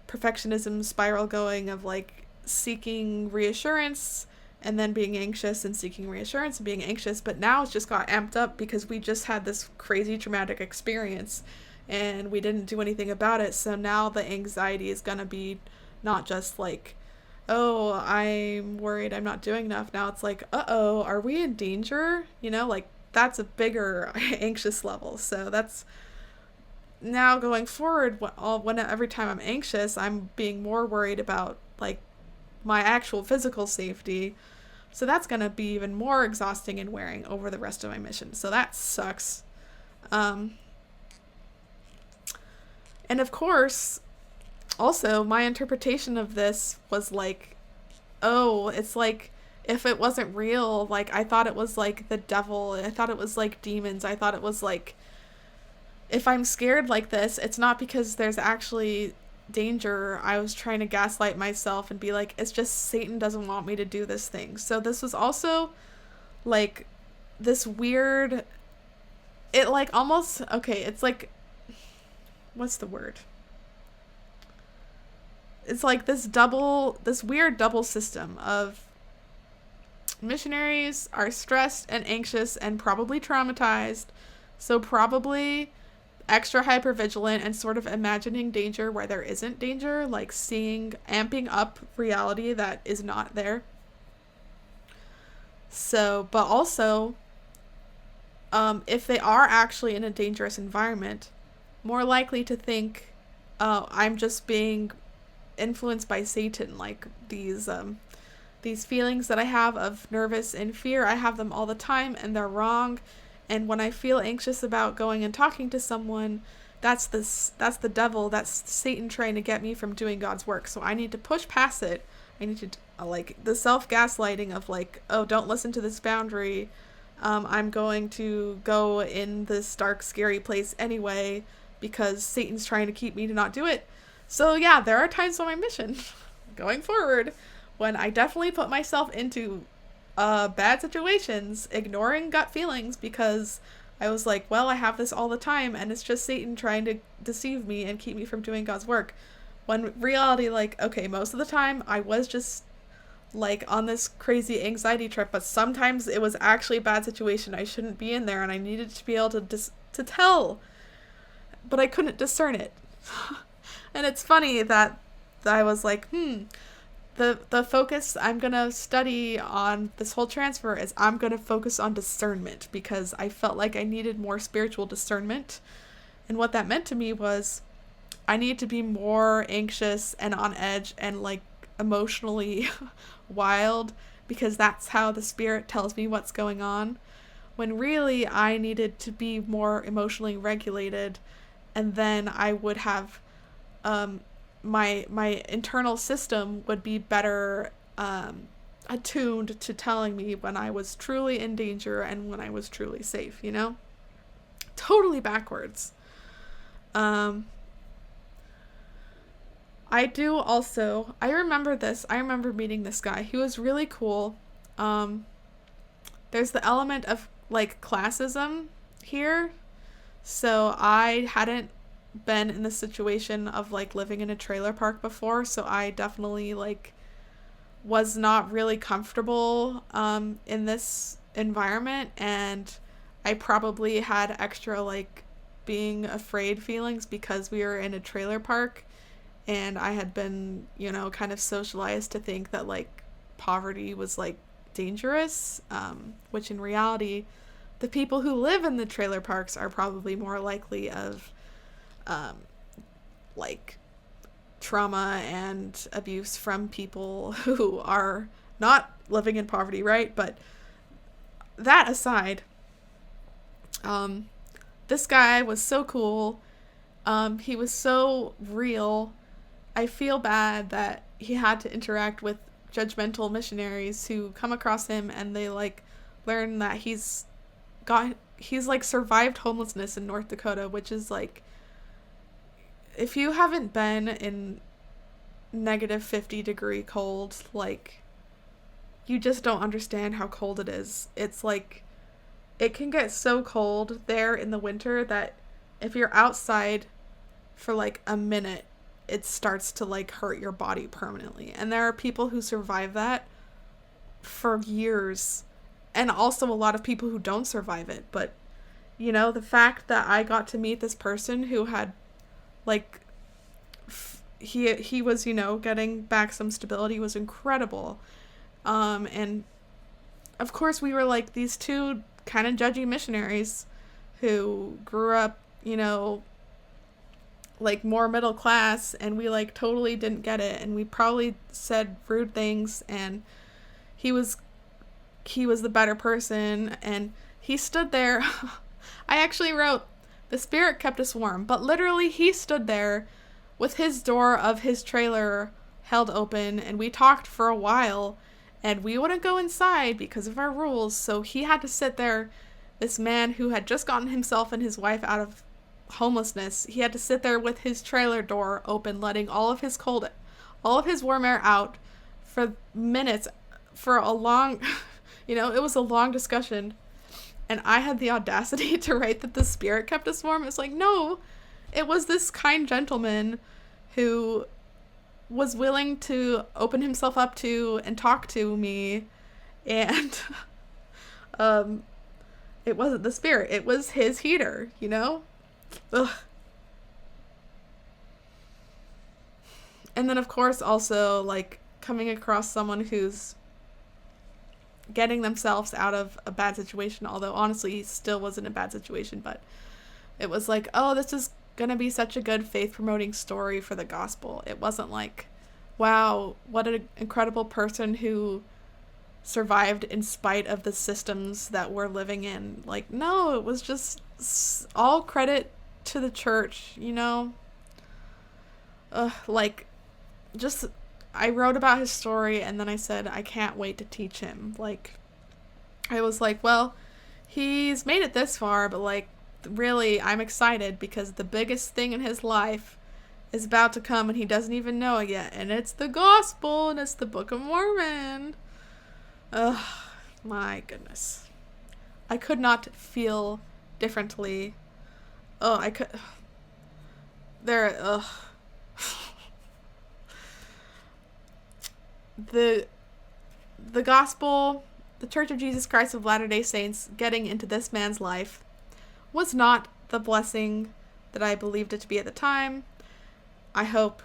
perfectionism spiral going of, like, seeking reassurance and then being anxious and seeking reassurance and being anxious. But now it's just got amped up because we just had this crazy traumatic experience and we didn't do anything about it. So now the anxiety is going to be not just like, oh, I'm worried I'm not doing enough. Now it's like, uh-oh, are we in danger? Like, that's a bigger anxious level. So that's now going forward, every time I'm anxious, I'm being more worried about, like, my actual physical safety. So that's going to be even more exhausting and wearing over the rest of my mission. So that sucks. And of course, also, my interpretation of this was like, oh, it's like, if it wasn't real, like, I thought it was like the devil. I thought it was like demons. I thought it was like, if I'm scared like this, it's not because there's actually danger. I was trying to gaslight myself and be like, it's just Satan doesn't want me to do this thing. So this was also like this weird, it like almost, okay, it's like, what's the word? It's like this weird double system of missionaries are stressed and anxious and probably traumatized. So probably extra hypervigilant and sort of imagining danger where there isn't danger, like amping up reality that is not there. So, but also, if they are actually in a dangerous environment, more likely to think, oh, I'm just being influenced by Satan. Like these feelings that I have of nervous and fear, I have them all the time, and they're wrong. And when I feel anxious about going and talking to someone, that's the devil, that's Satan trying to get me from doing God's work. So I need to push past it. I need to like the self-gaslighting of like, oh, don't listen to this boundary. I'm going to go in this dark, scary place anyway because Satan's trying to keep me to not do it. So yeah, there are times on my mission going forward when I definitely put myself into bad situations, ignoring gut feelings because I was like, well, I have this all the time and it's just Satan trying to deceive me and keep me from doing God's work. When reality, like, okay, most of the time I was just like on this crazy anxiety trip, but sometimes it was actually a bad situation. I shouldn't be in there and I needed to be able to tell, but I couldn't discern it. And it's funny that I was like, the focus I'm going to study on this whole transfer is I'm going to focus on discernment because I felt like I needed more spiritual discernment. And what that meant to me was I need to be more anxious and on edge and like emotionally wild because that's how the Spirit tells me what's going on. When really I needed to be more emotionally regulated, and then I would have my internal system would be better attuned to telling me when I was truly in danger and when I was truly safe, you know? Totally backwards. I remember meeting this guy. He was really cool. There's the element of like classism here. So I hadn't been in the situation of like living in a trailer park before, so I definitely like was not really comfortable in this environment, and I probably had extra like being afraid feelings because we were in a trailer park and I had been, kind of socialized to think that like poverty was like dangerous, which in reality the people who live in the trailer parks are probably more likely of like trauma and abuse from people who are not living in poverty, right? But that aside, this guy was so cool. He was so real. I feel bad that he had to interact with judgmental missionaries who come across him and they like learn that he's like survived homelessness in North Dakota, which is like, if you haven't been in negative 50-degree cold, like, you just don't understand how cold it is. It's like, it can get so cold there in the winter that if you're outside for like a minute, it starts to like hurt your body permanently. And there are people who survive that for years, and also a lot of people who don't survive it. But, the fact that I got to meet this person who had like he was getting back some stability was incredible, and of course we were like these two kind of judgy missionaries who grew up like more middle class, and we like totally didn't get it, and we probably said rude things, and he was the better person, and he stood there. I actually wrote, the Spirit kept us warm, but literally he stood there with his door of his trailer held open, and we talked for a while, and we wouldn't go inside because of our rules, so he had to sit there. This man who had just gotten himself and his wife out of homelessness, he had to sit there with his trailer door open, letting all of his warm air out for minutes, for a long, it was a long discussion. And I had the audacity to write that the Spirit kept us warm. It's like, no, it was this kind gentleman who was willing to open himself up to and talk to me. And it wasn't the Spirit. It was his heater, Ugh. And then, of course, also, like, coming across someone who's getting themselves out of a bad situation, although honestly he still was in a bad situation, but it was like, oh, this is gonna be such a good faith promoting story for the gospel. It wasn't like, wow, what an incredible person who survived in spite of the systems that we're living in. Like, no, it was just all credit to the church, you know? Just, I wrote about his story, and then I said, I can't wait to teach him. Like, I was like, well, he's made it this far, but like, really, I'm excited because the biggest thing in his life is about to come and he doesn't even know it yet. And it's the gospel, and it's the Book of Mormon. Ugh, my goodness. I could not feel differently. Oh, I could. Ugh. The gospel, the Church of Jesus Christ of Latter-day Saints getting into this man's life was not the blessing that I believed it to be at the time. I hope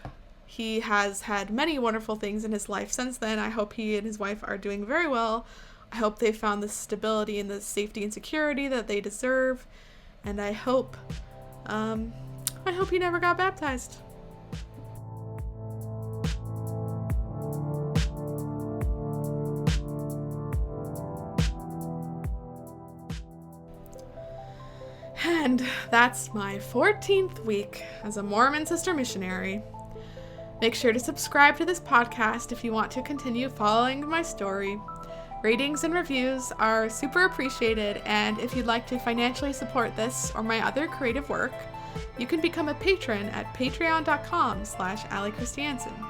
he has had many wonderful things in his life since then. I hope he and his wife are doing very well. I hope they found the stability and the safety and security that they deserve. And I hope he never got baptized. And that's my 14th week as a Mormon sister missionary. Make sure to subscribe to this podcast if you want to continue following my story. Ratings and reviews are super appreciated, and if you'd like to financially support this or my other creative work, you can become a patron at patreon.com/AllieChristiansen.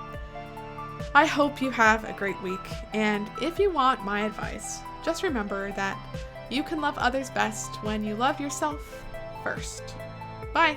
I hope you have a great week, and if you want my advice, just remember that you can love others best when you love yourself first. Bye!